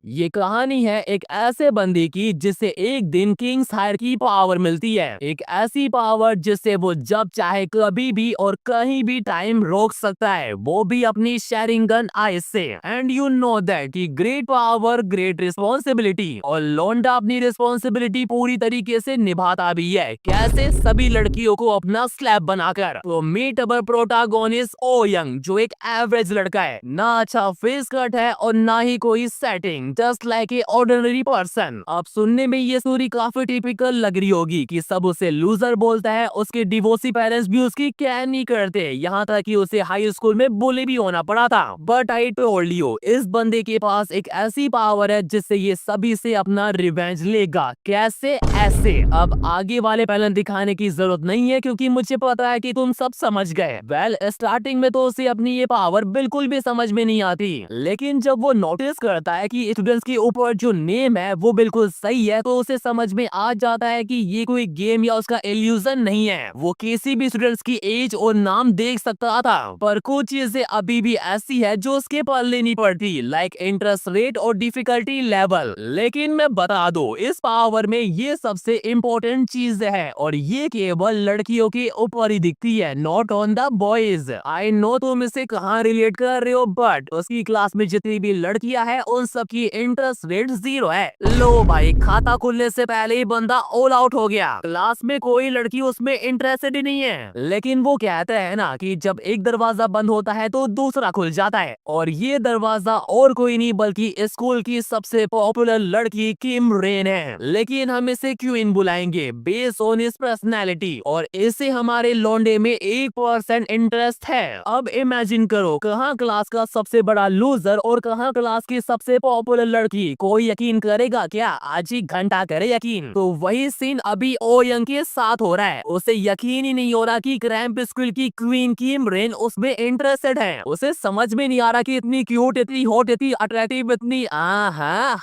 ये कहानी है एक ऐसे बंदी की जिसे एक दिन किंग्स हायर की पावर मिलती है। एक ऐसी पावर जिससे वो जब चाहे कभी भी और कहीं भी टाइम रोक सकता है, वो भी अपनी शेयरिंग गन आइस से। एंड यू नो दैट कि ग्रेट पावर ग्रेट रिस्पॉन्सिबिलिटी, और लोंडा अपनी रिस्पॉन्सिबिलिटी पूरी तरीके से निभाता भी है। कैसे? सभी लड़कियों को अपना स्लैब बनाकर। तो meet our protagonist Oh Young, जो एक एवरेज लड़का है, ना अच्छा फेस कट है और ना ही कोई setting, just like a ordinary person. अब सुनने में ये स्टोरी काफी टिपिकल लग रही होगी कि सब उसे लूजर बोलता है, उसके डिवोर्सी पेरेंट्स भी उसकी केयर नहीं करते, यहाँ तक कि उसे हाई स्कूल में बुली भी होना पड़ा था। बट आई टोल्ड यू, इस बंदे के पास एक ऐसी पावर है जिससे ये सभी से अपना रिवेंज लेगा। कैसे? ऐसे। अब आगे वाले पैटर्न दिखाने की जरूरत नहीं है क्योंकि मुझे पता है कि तुम सब समझ गए। वेल, स्टार्टिंग में तो उसे अपनी ये पावर बिल्कुल भी समझ में नहीं आती, लेकिन जब वो नोटिस करता है कि स्टूडेंट्स के ऊपर जो नेम है वो बिल्कुल सही है, तो उसे समझ में आ जाता है कि ये कोई गेम या उसका इल्यूजन नहीं है। वो किसी भी स्टूडेंट्स की एज और नाम देख सकता था, पर कुछ चीजें अभी भी ऐसी है जो उसके पल्ले नहीं पड़ती, लाइक इंटरेस्ट रेट और डिफिकल्टी लेवल। लेकिन मैं बता दूं, इस पावर में ये सबसे इम्पोर्टेंट चीज है और ये केवल लड़कियों के ऊपर ही दिखती है, not on the boys. I know तुम इसे कहाँ रिलेट कर रहे हो, बट उसकी क्लास में जितनी भी लड़कियां हैं उन सबकी इंटरेस्ट रेट 0 है। लो भाई, खाता खुलने से पहले ही बंदा ऑल आउट हो गया। क्लास में कोई लड़की उसमें इंटरेस्टेड ही नहीं है, लेकिन वो कहते हैं ना कि जब एक दरवाजा बंद होता है तो दूसरा खुल जाता है, और ये दरवाजा और कोई नहीं बल्कि स्कूल की सबसे पॉपुलर लड़की किम रेन है। लेकिन हम इसे क्वीन बुलाएंगे बेस्ड ऑन इस पर्सनैलिटी, और इसे हमारे लौंडे में 1% इंटरेस्ट है। अब इमेजिन करो, कहाँ क्लास का सबसे बड़ा लूजर और कहाँ क्लास की सबसे पॉपुलर लड़की। कोई यकीन करेगा क्या? आज ही घंटा करे यकीन। तो वही सीन अभी ओ यंग के साथ हो रहा है। उसे यकीन ही नहीं हो रहा कि क्रैम्प स्कूल की क्वीन किम रेन उसमें इंटरेस्टेड है। उसे समझ में नहीं आ रहा कि इतनी क्यूट, इतनी हॉट, इतनी अट्रैक्टिव, इतनी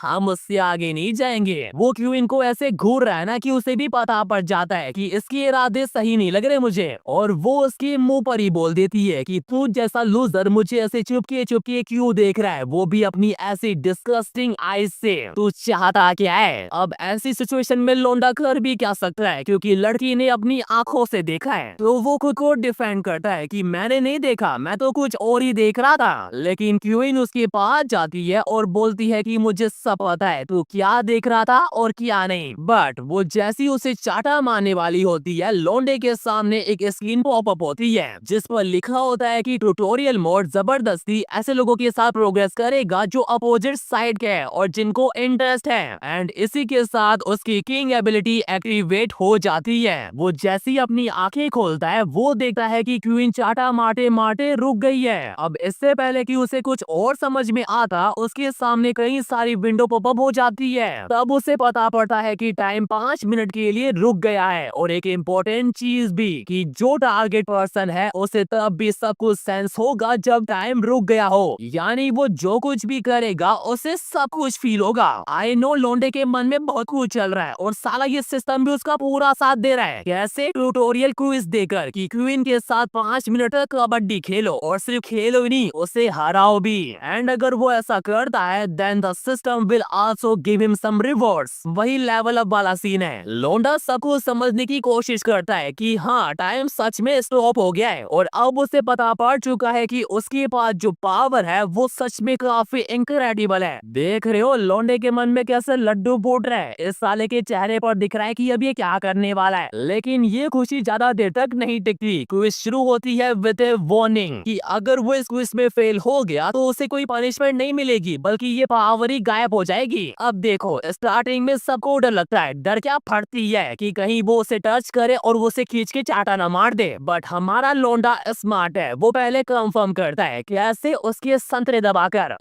हम उससे आगे नहीं जाएंगे। वो क्वीन को ऐसे घूर रहा है ना कि उसे भी पता पड़ जाता है कि इसके इरादे सही नहीं लग रहे मुझे, और वो उसके मुंह पर ही बोल देती है कि तू जैसा लूजर मुझे ऐसे चुपके चुपके क्यों देख रहा है, वो भी अपनी ऐसी डिस्गस्टिंग आईज से। तू चाहता क्या है? अब ऐसी सिचुएशन में लौंडा कर भी क्या सकता है, क्योंकि लड़की ने अपनी आंखों से देखा है, तो वो खुद को डिफेंड करता है कि मैंने नहीं देखा, मैं तो कुछ और ही देख रहा था। लेकिन क्वीन उसके पास जाती है और बोलती है कि मुझे सब पता है तू क्या देख रहा था और क्या नहीं। बट वो जैसी उसे चाटा मारने वाली होती है, लौंडे के सामने एक स्क्रीन पॉपअप होती है जिस पर लिखा होता है कि ट्यूटोरियल मोड जबरदस्ती ऐसे लोगों के साथ प्रोग्रेस करेगा जो अपोजिट साइड के हैं और जिनको इंटरेस्ट है। एंड इसी के साथ उसकी किंग एबिलिटी एक्टिवेट हो जाती है। वो जैसी अपनी आंखें खोलता है, वो देखता है कि क्वीन चाटा मारते मारते रुक गई है। अब इससे पहले कि उसे कुछ और समझ में आता, उसके सामने कई सारी विंडो पॉपअप हो जाती है। तब उसे पता पड़ता है कि टाइम 5 मिनट के लिए रुक गया है, और एक इम्पोर्टेंट चीज भी कि जो टारगेट पर्सन है उसे तब भी सब कुछ सेंस होगा जब टाइम रुक गया हो, यानी वो जो कुछ भी करेगा उसे सब कुछ फील होगा। आई नो लौंडे के मन में बहुत कुछ चल रहा है और साला ये सिस्टम भी उसका पूरा साथ दे रहा है। कैसे? ट्यूटोरियल क्विज देकर कि क्वीन के साथ 5 मिनट तक कबड्डी खेलो, और सिर्फ खेलो ही नहीं, उसे हराओ भी। एंड अगर वो ऐसा करता है then the system will also give him some rewards. वही लेवल अप वाला सीन है। लौंडा सब कुछ समझने की कोशिश करता है कि हाँ, टाइम सच में स्टॉप हो गया है, और अब उसे पता पड़ चुका है कि उसके पास जो पावर है वो सच में काफी इनक्रेडिबल है। देख रहे हो लौंडे के मन में कैसे लड्डू फूट रहा है। इस साले के चेहरे पर दिख रहा है कि अब ये क्या करने वाला है, लेकिन ये खुशी ज्यादा देर तक नहीं टिकती। क्विज शुरू होती है विद ए वार्निंग कि अगर वो इस क्विज में फेल हो गया तो उसे कोई पनिशमेंट नहीं मिलेगी, बल्कि ये पावर ही गायब हो जाएगी। अब देखो, स्टार्टिंग में सबको डर लगता है, डर क्या फटती है कि कहीं वो उसे टच करे और वो उसे खींच के चाटा ना मार दे। बट हमारा लौंडा स्मार्ट है, वो पहले कंफर्म करता है। कैसे? उसके संतरे दबाकर।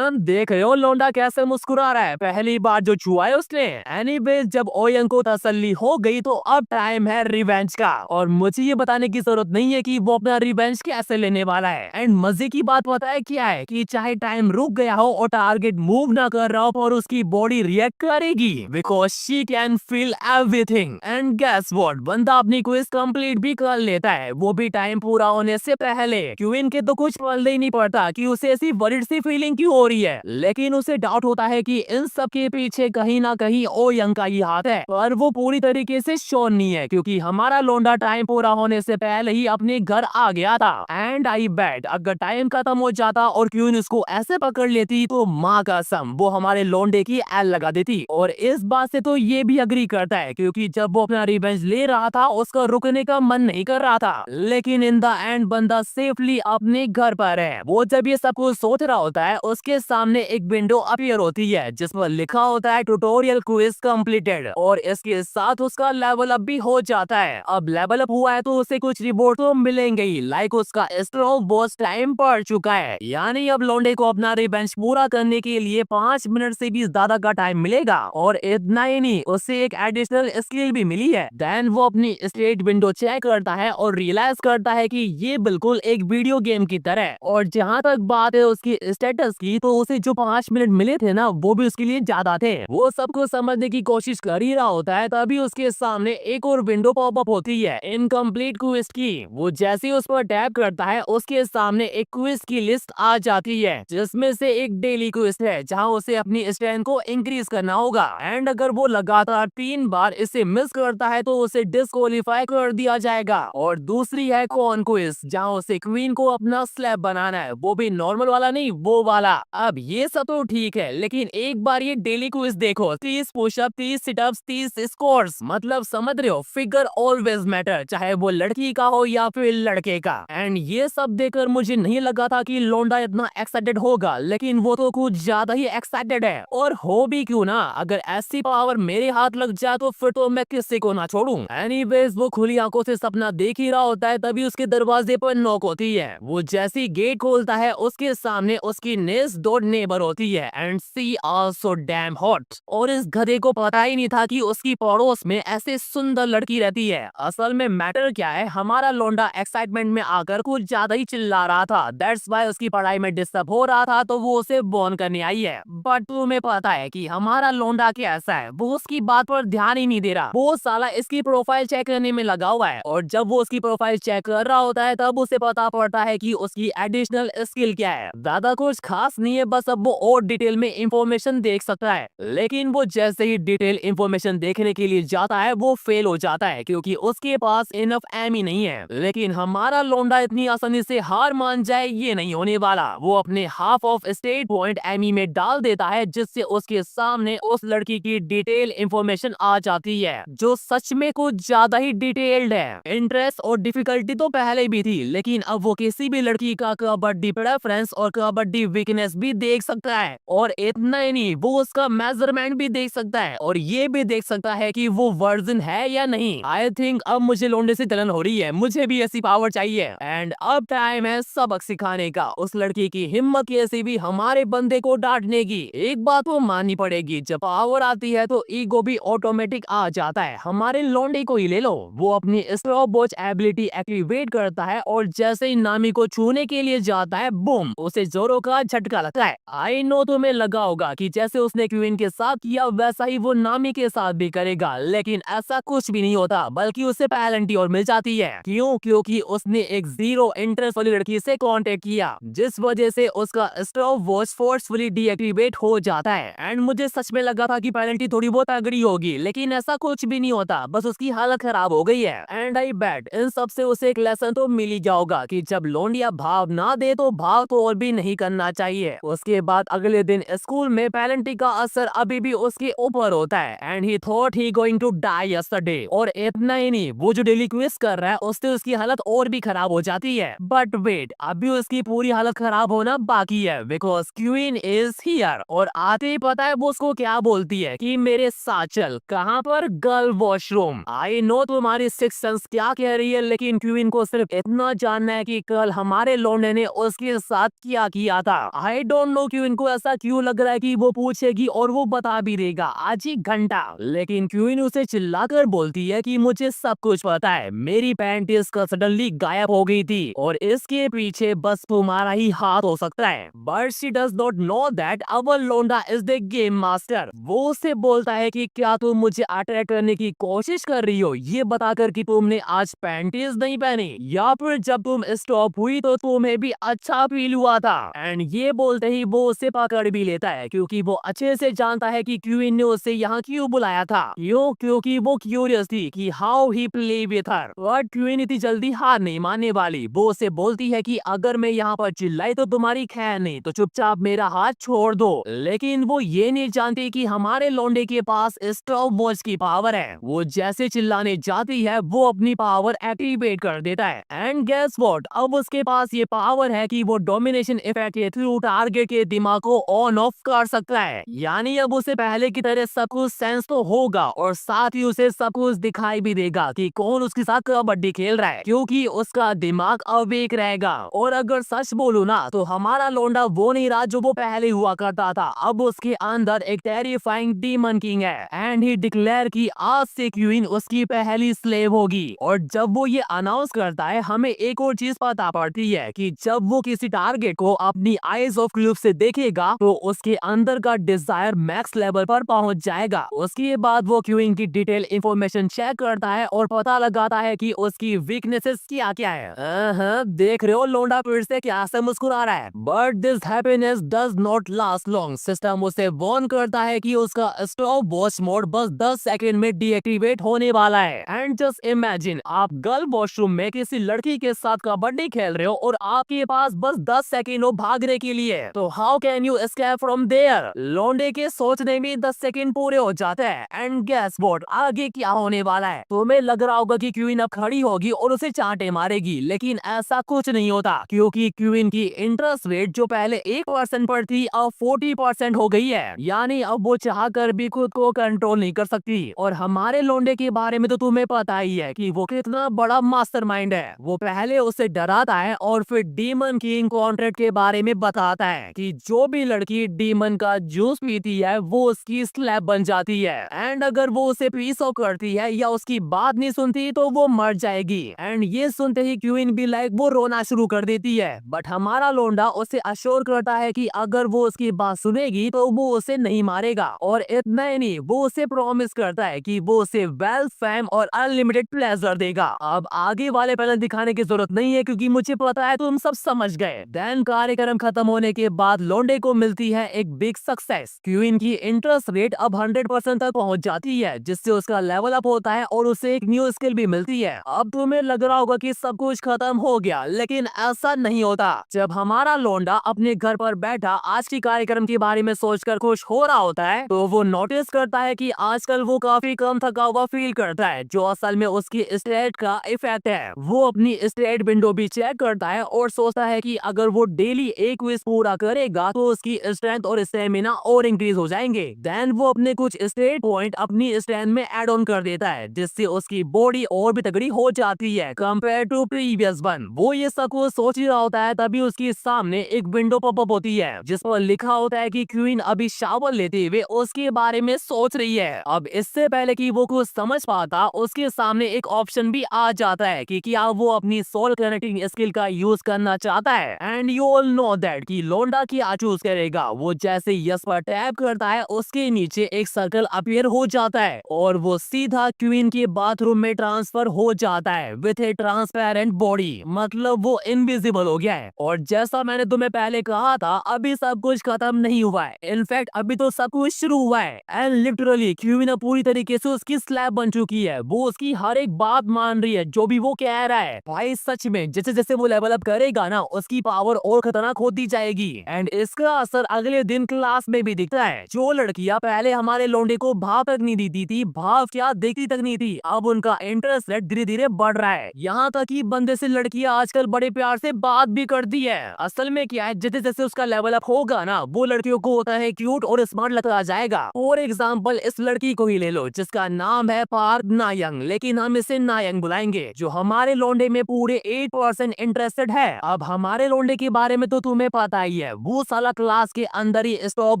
देख रहे हो लौंडा कैसे मुस्कुरा रहा है, पहली बार जो छुआ है उसने। एनीवेज, जब ओयंग को तसल्ली हो गई तो अब टाइम है रिवेंज का, और मुझे ये बताने की जरूरत नहीं है कि वो अपना रिवेंज कैसे लेने वाला है। एंड मजे की बात पता है क्या है, कि चाहे टाइम रुक गया हो और टारगेट मूव ना कर रहा हो, पर उसकी बॉडी रिएक्ट करेगी because she can feel everything. And guess what, बंदा अपनी क्विज कंप्लीट भी कर लेता है, वो भी टाइम पूरा होने से पहले। क्वीन के तो कुछ पल ही नहीं पड़ता कि उसे ऐसी वरिड सी फीलिंग क्यों हो रही है, लेकिन उसे डाउट होता है कि इन सब के पीछे कहीं ना कहीं ओ यंग का ही हाथ है, पर वो पूरी तरीके से श्योर नहीं है क्योंकि हमारा लौंडा टाइम पूरा होने से पहले ही अपने घर आ गया था। एंड आई बेट अगर टाइम खत्म हो जाता और क्वीन उसको ऐसे पकड़ लेती तो माँ कसम वो हमारे लौंडे की एल लगा देती। और इस बात से तो ये भी अग्री करता है क्योंकि जब वो अपना रिवेंज ले रहा था उसका रुकने का मन नहीं कर रहा था, लेकिन इन द एंड बंदा सेफली अपने घर पर है। वो जब ये सब कुछ सोच रहा होता है उसके सामने एक विंडो अपीयर होती है जिस पर लिखा होता है ट्यूटोरियल क्विज कंप्लीटेड, और इसके साथ उसका लेवल अप भी हो जाता है। अब लेवल अप हुआ है तो उसे कुछ रिवॉर्ड तो मिलेंगे ही, लाइक उसका स्ट्रॉन्ग बॉस टाइम पड़ चुका है, यानी अब लौंडे को अपना रिवेंज पूरा करने के लिए 5 मिनट से भी ज्यादा का टाइम मिलेगा। और इतना ही नहीं, उसे एक एडिशनल स्किल भी मिली है। देन वो अपनी स्टेट विंडो चेक करता है और रियलाइज करता है कि ये बिल्कुल एक वीडियो गेम की तरह। और जहाँ तक बात है उसकी स्टेटस की, तो उसे जो 5 मिनट मिले थे ना वो भी उसके लिए ज्यादा थे। वो सबको समझने की कोशिश कर ही रहा होता है तभी उसके सामने एक और विंडो पॉप अप होती है इनकम्प्लीट क्विज की। वो जैसे ही उस पर टैप करता है उसके सामने एक क्विज की लिस्ट आ जाती है जिसमें से एक डेली क्विज है जहाँ उसे अपनी स्ट्रेंथ को इंक्रीज करना होगा। एंड अगर वो लगातार 3 बार इसे मिस करता है तो उसे डिस्क्वालीफाई कर दिया जाएगा। और दूसरी है कॉन क्विज जहाँ उसे क्वीन को अपना स्लैब बनाना है, वो भी नॉर्मल वाला नहीं, वो वाला। अब ये सब तो ठीक है लेकिन एक बार ये डेली क्विज देखो, 30 पुशअप, 30 सिटअप्स, 30 स्क्वाट्स, मतलब समझ रहे हो, फिगर ऑलवेज मैटर, चाहे वो लड़की का हो या फिर लड़के का। एंड ये सब देखकर मुझे नहीं लगा था कि लौंडा इतना एक्साइटेड होगा, लेकिन वो तो कुछ ज्यादा ही एक्साइटेड है। और हो भी क्यों ना, अगर ऐसी पावर मेरे हाथ लग जाए तो फिर तो मैं किसी को ना छोड़ूं। एनीवेज वो खुली आंखों से सपना देख ही रहा होता है तभी उसके दरवाजे पर नॉक होती है। वो जैसी गेट खोलता है उसके सामने उसकी नेक्स्ट डोर नेबर होती है and she also damn hot. और इस गधे को पता ही नहीं था कि उसकी पड़ोस में ऐसे सुंदर लड़की रहती है। असल में मैटर क्या है, हमारा लौंडा एक्साइटमेंट में आकर कुछ ज्यादा ही चिल्ला रहा था, दैट्स व्हाई उसकी पढ़ाई में डिस्टर्ब हो रहा था तो वो उसे बॉर्न करने आई है। बट तुम्हें पता है कि हमारा लौंडा कैसा है, वो उसकी बात पर ध्यान ही नहीं दे रहा। वो साला इसकी प्रोफाइल चेक करने में लगा हुआ है और जब वो उसकी प्रोफाइल चेक कर रहा होता है तब उसे पता पड़ता है कि उसकी एडिशनल स्किल क्या है। ज्यादा कुछ खास नहीं है, बस अब वो और डिटेल में इंफॉर्मेशन देख सकता है। लेकिन वो जैसे ही डिटेल इंफॉर्मेशन देखने के लिए जाता है वो फेल हो जाता है क्योंकि उसके पास इनफ एमी नहीं है। लेकिन हमारा लौंडा इतनी आसानी से हार मान जाए ये नहीं होने वाला। वो अपने हाफ ऑफ स्टेट पॉइंट एमी में डाल देता है जिससे उसके सामने उस लड़की की डिटेल इंफॉर्मेशन आ जाती है जो सच में कुछ ज्यादा ही डिटेल्ड है। इंटरेस्ट और डिफिकल्टी तो पहले भी थी लेकिन अब वो किसी भी लड़की का कबड्डी प्रेफरेंस और कबड्डी वीकनेस भी देख सकता है। और इतना ही नहीं, वो उसका मेजरमेंट भी देख सकता है और ये भी देख सकता है कि वो वर्जिन है या नहीं। आई थिंक अब मुझे लौंडे से जलन हो रही है, मुझे भी ऐसी पावर चाहिए। एंड अब टाइम है सबक सिखाने का। उस लड़की की हिम्मत कैसी भी हमारे बंदे को डांटने की। एक बात तो माननी पड़ेगी, जब पावर आती है तो ईगो भी ऑटोमेटिक आ जाता है। हमारे लौंडे को ही ले लो, वो अपनी स्टॉप वॉच एबिलिटी एक्टिवेट करता है और जैसे ही नामी को छूने के लिए जाता है, बूम, उसे जोरों का झटका लगता है। आई नो तुम्हें लगा होगा कि जैसे उसने क्वीन के साथ किया वैसा ही वो नामी के साथ भी करेगा, लेकिन ऐसा कुछ भी नहीं होता, बल्कि उसे पेनल्टी और मिल जाती है। क्यों? क्योंकि उसने एक जीरो इंटरेस्ट वाली लड़की से कांटेक्ट किया जिस वजह से उसका स्टॉप वॉच फोर्सफुली डीएक्टिवेट हो जाता है। एंड मुझे सच में लगा था कि पेनल्टी थोड़ी बहुत अगड़ी होगी, लेकिन ऐसा कुछ भी नहीं होता, बस उसकी हालत खराब हो गई है। एंड आई बेट इन सब से उसे एक लेसन तो मिल ही जाओगा कि जब लौंडिया भाव ना दे तो भाव तो और भी नहीं करना चाहिए। उसके बाद अगले दिन स्कूल में पेनल्टी का असर अभी भी उसके ऊपर होता है and he thought he going to die yesterday. और इतना ही नहीं, वो जो डेली क्विज कर रहा है उससे उसकी हालत और भी खराब हो जाती है। बट वेट, अभी उसकी पूरी हालत खराब होना बाकी है बिकॉज क्वीन इज हियर। और आते ही पता है वो उसको क्या बोलती है कि मेरे साथ चल। कहाँ पर? Girl washroom. आई नो तुम्हारी सिक्स सेंस क्या कह रही है, लेकिन क्वीन को सिर्फ इतना जानना है कि कल हमारे लौंडे ने उसके साथ क्या किया था। आई डोंट नो क्वीन को ऐसा क्यों लग रहा है कि वो पूछेगी और वो बता भी देगा आज ही घंटा। लेकिन क्वीन उसे चिल्लाकर बोलती है कि मुझे सब कुछ पता है, मेरी पैंट इसका सडनली गायब हो गई थी और इसके पीछे बस तुम्हारा ही हाथ हो सकता है। But she does not know that our लौंडा इज द गेम मास्टर। वो उसे बोलता है कि क्या तुम मुझे अटैक करने की कोशिश कर रही हो ये बताकर कि तुमने आज पैंटीज नहीं पहनी, या फिर जब तुम स्टॉप हुई तो तुम्हें भी अच्छा फील हुआ था। एंड ये बोलते ही वो उसे पकड़ भी लेता है क्योंकि वो अच्छे से जानता है कि क्वीन ने उसे यहाँ क्यों बुलाया था। क्यों? क्योंकि वो क्यूरियस थी कि how he play with her. But queen इतनी जल्दी हार नहीं मानने वाली। वो उसे बोलती है कि अगर मैं यहाँ पर चिल्लाई तो तुम्हारी खैर नहीं, तो चुपचाप मेरा हाथ छोड़ दो। लेकिन वो ये नहीं जानती कि हमारे लौंडे के पास स्टॉप वॉच की पावर है। वो जैसे चिल्लाने जाती है वो अपनी पावर एक्टिवेट कर देता है एंड गेस व्हाट, अब उसके पास ये पावर है कि वो डोमिनेशन इफेक्ट के थ्रू टारगेट के दिमाग को ऑन ऑफ कर सकता है। यानी अब उसे पहले की तरह सब कुछ सेंस तो होगा और साथ ही उसे सब कुछ दिखाई भी देगा कि कौन उसके साथ कबड्डी खेल रहा है, क्योंकि उसका दिमाग अवेक रहेगा। और अगर सच बोलूं ना तो हमारा लौंडा वो नहीं रहा जो वो पहले हुआ करता था। अब उसके अंदर एक टेरिफाइंग डीमन किंग है एंड ही डिक्लेयर कि आज से क्वीन उसकी पहली स्लेव होगी। और जब वो ये अनाउंस करता है हमें एक और चीज पता पड़ती है कि जब वो किसी टारगेट को अपनी आईज ऑफ क्यूब से देखेगा तो उसके अंदर का डिजायर मैक्स लेवल पर पहुंच जाएगा। उसके बाद वो क्वीन की डिटेल इंफॉर्मेशन चेक करता है और पता लगाता है कि उसकी वीकनेसेस क्या क्या है। देख रहे हो लौंडा फिर से क्या से मुस्कुरा रहा है। But this happiness does not last long. System उसे वार्न करता है कि उसका स्टॉप वॉच मोड बस 10 सेकंड में डीएक्टिवेट होने वाला है। एंड जस्ट इमेजिन, आप गर्ल वॉशरूम में किसी लड़की के साथ कबड्डी खेल रहे हो और आपके पास बस 10 सेकंड हो भागने के लिए, तो how can you escape from there. लौंडे के सोचने में 10 सेकंड पूरे हो जाते हैं एंड गेस व्हाट, आगे क्या होने वाला है। तुम्हें लग रहा होगा कि क्वीन अब खड़ी होगी और उसे चांटे मारेगी, लेकिन ऐसा कुछ नहीं होता क्योंकि क्वीन की इंटरेस्ट रेट जो पहले 1% पर थी अब 40% हो गई है। यानी अब वो चाह कर भी खुद को कंट्रोल नहीं कर सकती। और हमारे लौंडे के बारे में तो तुम्हें पता ही है कि वो कितना बड़ा मास्टरमाइंड है। वो पहले उसे डराता है और फिर डीमन किंग कॉन्ट्रैक्ट के बारे में बताता है कि जो भी लड़की डीमन का जूस पीती है वो उसकी स्लैब बन जाती है एंड अगर वो उसे पीस ऑफ करती है या उसकी बात नहीं सुनती तो वो मर जाएगी। एंड ये सुनते ही क्वीन भी लाइक वो रोना शुरू कर देती है। बट हमारा लौंडा उसे अश्योर करता है कि अगर वो उसकी बात सुनेगी तो वो उसे नहीं मारेगा। और इतना ही नहीं, वो उसे प्रॉमिस करता है कि वो उसे वेल्थ, फेम और अनलिमिटेड प्लेजर देगा। अब आगे वाले पैनल दिखाने की जरूरत नहीं है क्योंकि मुझे पता है तुम सब समझ गए। देन कार्यक्रम खत्म होने के बाद लौंडे को मिलती है एक बिग सक्सेस। क्वीन की इंटरेस्ट रेट अब 100% तक पहुंच जाती है जिससे उसका लेवल अप होता है और उसे एक न्यू स्किल भी मिलती है। अब तुम्हें लग रहा होगा कि सब कुछ खत्म हो गया, लेकिन ऐसा नहीं होता। जब हमारा लौंडा अपने घर पर बैठा आज की कार्यक्रम के बारे में सोचकर खुश हो रहा होता है तो वो नोटिस करता है कि आजकल वो काफी कम थका हुआ फील करता है, जो असल में उसकी स्टेट का इफेक्ट है। वो अपनी स्टेट विंडो भी चेक करता है और सोचता है कि अगर वो डेली एक क्विज पूरा करेगा तो उसकी स्ट्रेंथ और स्टेमिना और इंक्रीज हो जाएंगे। देन वो अपने कुछ स्टेट पॉइंट अपनी स्ट्रेंथ में ऐड ऑन कर देता है जिससे उसकी बॉडी और भी तगड़ी हो जाती है कंपेयर टू प्रीवियस वन। वो ये सब कुछ सोच ही रहा होता है तभी उसके सामने एक विंडो पॉपअप होती है जिस पर लिखा होता है कि क्वीन अभी शावर लेते हुए उसके बारे में सोच रही है। अब इससे पहले कि वो कुछ समझ पाता उसके सामने एक ऑप्शन भी आ जाता है कि क्या वो अपनी सोल कनेक्टिंग स्किल का यूज करना चाहता है। And you all know that कि लौंडा क्या चूज करेगा। वो जैसे यस पर टैप करता है उसके नीचे एक सर्कल अपीयर हो जाता है और वो सीधा क्वीन के बाथरूम में ट्रांसफर हो जाता है विथ ए ट्रांसपेरेंट बॉडी। मतलब वो इनविजिबल हो गया है। और जैसा मैंने तुम्हें पहले कहा था अभी सब कुछ खत्म नहीं हुआ है, इनफैक्ट अभी तो सब कुछ शुरू हुआ है। एंड लिटरली क्वीन पूरी तरीके से उसकी स्लैब बन चुकी है। वो उसकी हर एक बात मान रही है जो भी वो कह रहा है। भाई सच में जैसे जैसे वो लेवल अप करेगा ना उसकी पावर और खतरनाक होती जाएगी। एंड इसका असर अगले दिन क्लास में भी दिखता है। जो लड़कियां पहले हमारे लौंडे को भाव तक नहीं देती थी, भाव क्या देखती तक नहीं थी, अब उनका इंटरेस्ट रेट धीरे धीरे बढ़ रहा है। यहाँ तक कि बंदे से लड़कियां आजकल बड़े प्यार से बात भी करती है। असल में क्या है, जैसे जैसे उसका लेवल अप होगा ना वो लड़कियों को होता है क्यूट और स्मार्ट लगता जाएगा। फॉर एग्जाम्पल इस लड़की को ही ले लो जिसका नाम है पार्क नायंग, लेकिन हम इसे नायंग बुलाएंगे, जो हमारे लौंडे में पूरे 8% इंटरेस्टेड है। अब हमारे लौंडे के बारे में तो तुम्हें पता ही है, वो साला क्लास के अंदर ही स्टॉप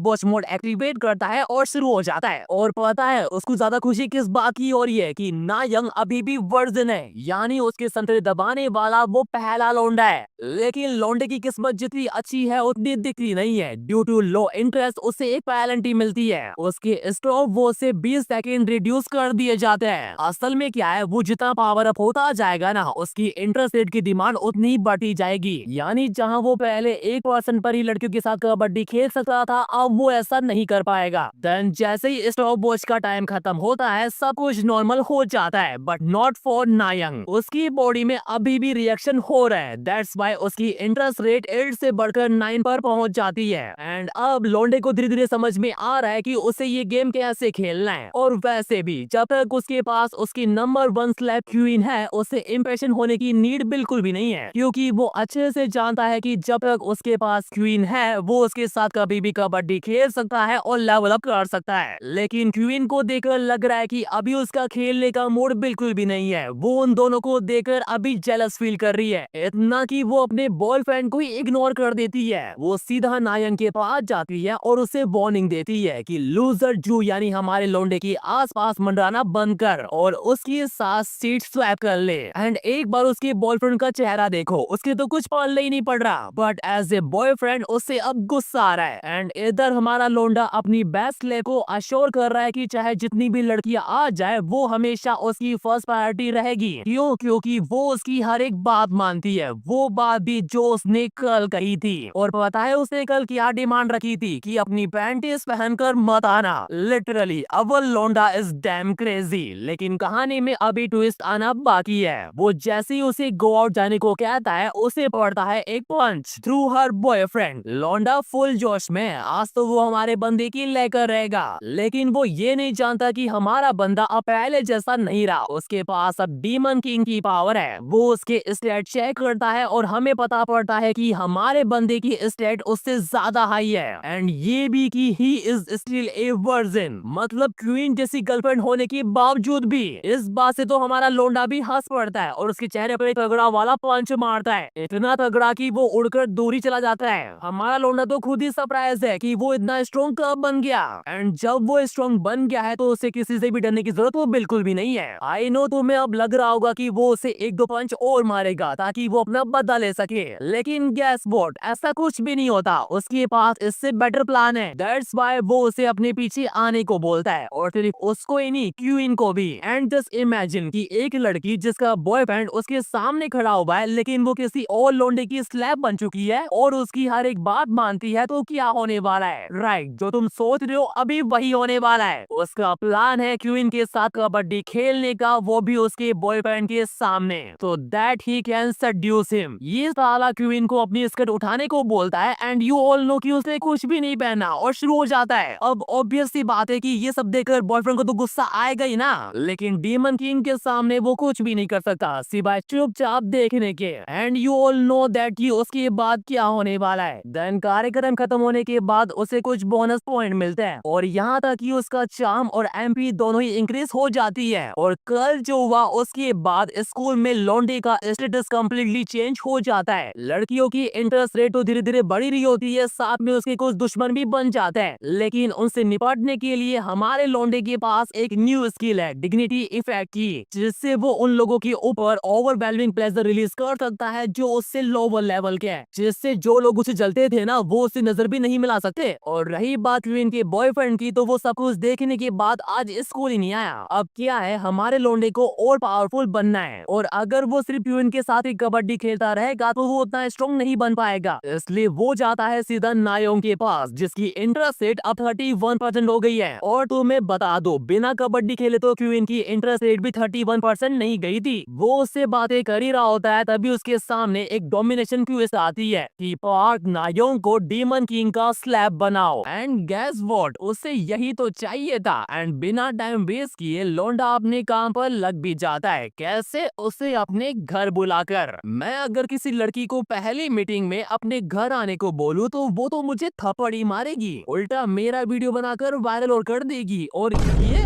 वॉच मोड एक्टिवेट करता है और शुरू हो जाता है। और पता है उसको ज्यादा खुशी किस बात की हो रही है कि नायंग अभी भी वर्जिन है, यानी उसके संतरे दबाने वाला वो पहला लौंडा है। लेकिन लौंडे की किस्मत जितनी अच्छी है उतनी दिखती नहीं है। ड्यू टू लो इंटरेस्ट उसे एक पेनल्टी मिलती है, उसके स्टॉप वॉच से 20 सेकंड रिड्यूस कर दिए जाते हैं। असल में क्या है, वो जितना पावर अप होता जाएगा ना उसकी इंटरेस्ट रेट की डिमांड उतनी बढ़ती जाएगी। यानी जहां वो पहले 1% पर ही लड़कियों के साथ कबड्डी खेल सकता था, अब वो ऐसा नहीं कर पाएगा। देन जैसे ही स्टॉप वॉच का टाइम खत्म होता है सब कुछ नॉर्मल हो जाता है, बट नॉट फॉर नायंग। उसकी बॉडी में अभी भी रिएक्शन हो रहा है, दैट्स व्हाई उसकी इंटरेस्ट रेट 8 से बढ़कर 9 पर पहुंच जाती है। एंड अब लोंडे को धीरे धीरे समझ में आ रहा है कि उसे ये गेम कैसे खेलना है। और वैसे भी जब तक उसके पास उसकी नंबर 1 स्लैब क्वीन है, उसे इंप्रेशन होने की नीड बिल्कुल भी नहीं है, क्योंकि वो अच्छे से जानता है कि जब तक उसके पास क्वीन है वो उसके साथ कभी भी कबड्डी खेल सकता है और लेवल अप कर सकता है। लेकिन क्वीन को देखकर लग रहा है कि अभी उसका खेलने का मूड बिल्कुल भी नहीं है। वो उन दोनों को देखकर अभी जेलस फील कर रही है, इतना कि वो अपने बॉयफ्रेंड को ही इग्नोर कर देती है। वो सीधा नायंग के पास जाती है और उसे वार्निंग देती है कि लूजर जू यानी हमारे लोंडे के आसपास मंडराना बंद कर और उसके साथ सीट स्वैप कर ले। एंड एक बार उसके बॉयफ्रेंड का चेहरा देखो, उसके तो कुछ पल्ले ही नहीं पड़ रहा, बट एज ए बॉयफ्रेंड उससे अब गुस्सा आ रहा है। एंड इधर हमारा लोंडा अपनी बेस्ट ले को अश्योर कर रहा है कि चाहे जितनी भी लड़कियां आ जाए वो हमेशा उसकी फर्स्ट प्रायोरिटी रहेगी। क्यों? क्योंकि वो उसकी हर एक बात मानती है, वो बात भी जो उसने कल कही थी। और पता है उसने कल क्या डिमांड रखी थी कि अपनी पैंटीज पहनकर मत आना। लिटरली अव्वल लोंडा इज डैम क्रेजी। लेकिन कहानी में अभी ट्विस्ट आना बाकी है। वो जैसे ही उसे गो आउट जाने को कहता है, उसे पड़ता है एक पंच थ्रू हर बॉयफ्रेंड। लोंडा फुल जोश में, आज तो वो हमारे बंदे की लेकर रहेगा। लेकिन वो ये नहीं जानता कि हमारा बंदा अब पहले जैसा नहीं रहा, उसके पास अब डीमन किंग की पावर है। वो उसके स्टेट चेक करता है और हमें पता पड़ता है कि हमारे बंदे की स्टेट उससे ज्यादा हाई है। एंड ये भी कि he is still a virgin, मतलब क्वीन जैसी गर्लफ्रेंड होने के बावजूद भी। इस बात से तो हमारा लोंडा भी हंस पड़ता है और उसके चेहरे पर एक तगड़ा वाला पंच मारता है, इतना तगड़ा कि वो उड़कर दूरी चला जाता है। हमारा लोंडा तो खुद ही सरप्राइज है कि वो इतना स्ट्रॉन्ग कब बन गया। एंड जब वो स्ट्रॉन्ग बन गया है तो उसे किसी से भी डरने की जरूरत वो बिल्कुल भी नहीं है। आई नो तुम्हें अब लग रहा होगा कि वो उसे एक दो पंच और मारेगा ताकि वो अपना बदला ले सके, लेकिन गैस व्हाट, ऐसा कुछ भी नहीं होता। उसके पास इससे बेटर प्लान है। दैट्स व्हाई वो उसे अपने पीछे आने को बोलता है, और सिर्फ उसको ही नहीं क्वीन को भी। एंड जस्ट इमेजिन कि एक लड़की जिसका बॉयफ्रेंड उसके सामने खड़ा हुआ है, लेकिन वो किसी और लोंडे की स्लैब बन चुकी है और उसकी हर एक बात मानती है, तो क्या होने वाला है? राइट, जो तुम सोच रहे हो अभी वही होने वाला है। उसका प्लान है क्वीन के साथ कबड्डी खेलने का, वो भी उसके बॉयफ्रेंड के सामने, तो that he can seduces him. ये साला क्वीन को अपनी स्कर्ट उठाने को बोलता है एंड यू ऑल नो कि उसने कुछ भी नहीं पहना और शुरू हो जाता है। अब ऑब्वियस सी बात है कि ये सब देखकर बॉयफ्रेंड को तो गुस्सा आएगा ही ना, लेकिन डीमन किंग के सामने वो कुछ भी नहीं कर सकता सिवाय चुपचाप देखने के। And you all know that कि उसके बाद क्या होने वाला है। देन कार्यक्रम खत्म होने के बाद उसे कुछ बोनस पॉइंट मिलते हैं और यहाँ तक कि उसका चार्म और एमपी दोनों ही इंक्रीज हो जाती है। और कल जो हुआ उसके बाद स्कूल में लोंडे का स्टेटस कम्प्लीटली चेंज हो जाता है। लड़कियों की इंटरेस्ट रेट तो धीरे धीरे बढ़ी रही होती है, साथ में उसके कुछ दुश्मन भी बन जाते हैं, लेकिन उनसे निपटने के लिए हमारे लोंडे के पास एक न्यू स्किल है, डिग्निटी इफेक्ट की, जिससे वो उन लोगों के ऊपर ओवरवेलमिंग प्लेजर रिलीज कर सकता है जो उससे लोअर लेवल के हैं, जिससे जो लोग उसे जलते थे ना वो उससे नजर भी नहीं मिला सकते। और रही बात क्वीन के बॉयफ्रेंड की, तो वो सब कुछ देखने के बाद आज स्कूल ही नहीं आया। अब क्या है, हमारे लोंडे को और पावरफुल बनना है, और अगर वो सिर्फ क्वीन के साथ ही कबड्डी खेलता रहेगा तो वो उतना स्ट्रॉन्ग नहीं बन पाएगा। इसलिए वो जाता है सीधा नायोंग के पास, जिसकी इंटरेस्ट रेट अब 31% हो गई है। और तुम्हें बता दो, बिना कबड्डी खेले तो क्वीन की इंटरेस्ट रेट भी 31% नहीं गई थी। वो उससे बातें कर ही रहा होता है, तभी उसके सामने एक डोमिनेशन क्विज आती है कि पार्क नायोंग को डीमन किंग का स्लैब बनाओ। एंड गेस व्हाट, उसे यही तो चाहिए था। एंड बिना टाइम वेस्ट किए लोंडा अपने काम पर लग भी जाता है। कैसे? उसे अपने घर बुलाकर। मैं अगर किसी लड़की को पहली मीटिंग में अपने घर आने को बोलूं तो वो तो मुझे थप्पड़ ही मारेगी, उल्टा मेरा वीडियो बनाकर वायरल और कर देगी। और ये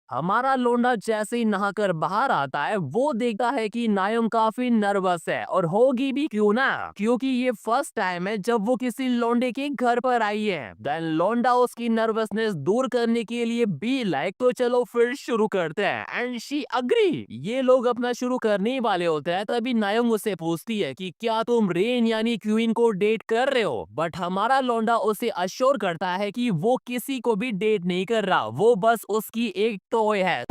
हमारा लोंडा जैसे ही नहाकर बाहर आता है, वो देखता है कि नायोंग काफी नर्वस है, और होगी भी क्यों ना, क्योंकि ये फर्स्ट टाइम है जब वो किसी लोंडे के घर पर आई है। देन लोंडा उसकी नर्वसनेस दूर करने के लिए बी लाइक, तो चलो फिर शुरू करते हैं। And she agree. ये लोग अपना शुरू करने ही वाले होते हैं, तभी नायोंग उससे पूछती है कि क्या तुम रेन यानी क्वीन को डेट कर रहे हो? बट हमारा लोंडा उसे अश्योर करता है कि वो किसी को भी डेट नहीं कर रहा, वो बस उसकी एक टॉय है।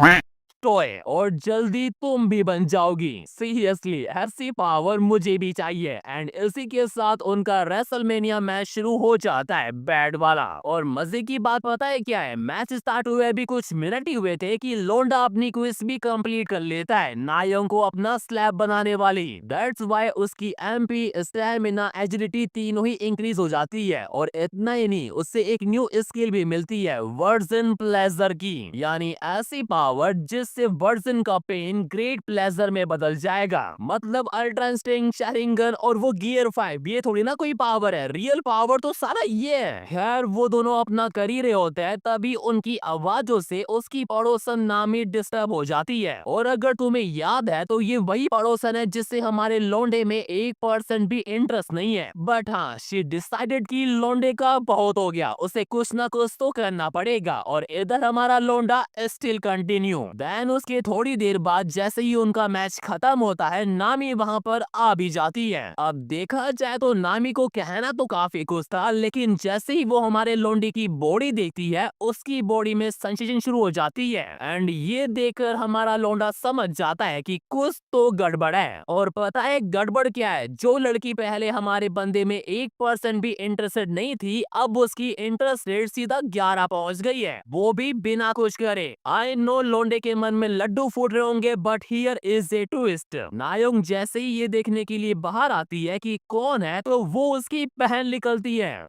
टॉय और जल्दी तुम भी बन जाओगी। सीरियसली ऐसी पावर मुझे भी चाहिए। एंड इसी के साथ उनका रेसलमेनिया मैच शुरू हो जाता है, बैड वाला। और मजे की बात पता है क्या है, मैच स्टार्ट हुए अभी कुछ मिनट ही हुए थे कि लोंडा अपनी क्विज भी कंप्लीट कर लेता है, नायोंग को अपना स्लैब बनाने वाली। दैट्स व्हाई उसकी एमपी, स्टैमिना, एजिलिटी तीनों ही इंक्रीज हो जाती है। और इतना ही नहीं, उससे एक न्यू स्किल भी मिलती है, वर्जन प्लेजर की, यानी ऐसी पावर जिससे वर्जन का पेन ग्रेट प्लेजर में बदल जाएगा। मतलब अल्ट्रा इंस्टिंक्ट, शैरिंगन और वो गियर 5, ये थोड़ी ना कोई पावर है, रियल पावर तो सारा ये है। खैर वो दोनों अपना कर ही रहे होते हैं, तभी उनकी आवाजों से उसकी पड़ोसन नामी डिस्टर्ब हो जाती है। और अगर तुम्हें याद है तो ये वही पड़ोसन है जिससे हमारे लोंडे में 1% भी इंटरेस्ट नहीं है। बट हाँ, शी डिसाइडेड कि लोंडे का बहुत हो गया, उसे कुछ ना कुछ तो करना पड़ेगा। और इधर हमारा लोंडा स्टिल कंटिन्यू। देन उसके थोड़ी देर बाद जैसे ही उनका मैच खत्म होता है, नामी वहां पर आ भी जाती है। अब देखा जाए तो नामी को कहना तो काफी कुछ था, लेकिन जैसे ही वो हमारे लोंडे की बॉडी देखती है, उसकी बॉडी में सेंसेशन शुरू हो जाती है। एंड ये देखकर हमारा लोंडा समझ जाता है कि कुछ तो गड़बड़ है। और पता है गड़बड़ क्या है, जो लड़की पहले हमारे बंदे में 1% भी इंटरेस्टेड नहीं थी, अब उसकी इंटरेस्ट रेट सीधा 11 पहुंच गई है, वो भी बिना कुछ करे। आई नो लोंडे के मन में लड्डू फूट रहे होंगे, but here is a twist. Nayoung जैसे ही ये देखने के लिए बाहर आती है कि कौन है, तो वो उसकी बहन निकलती है।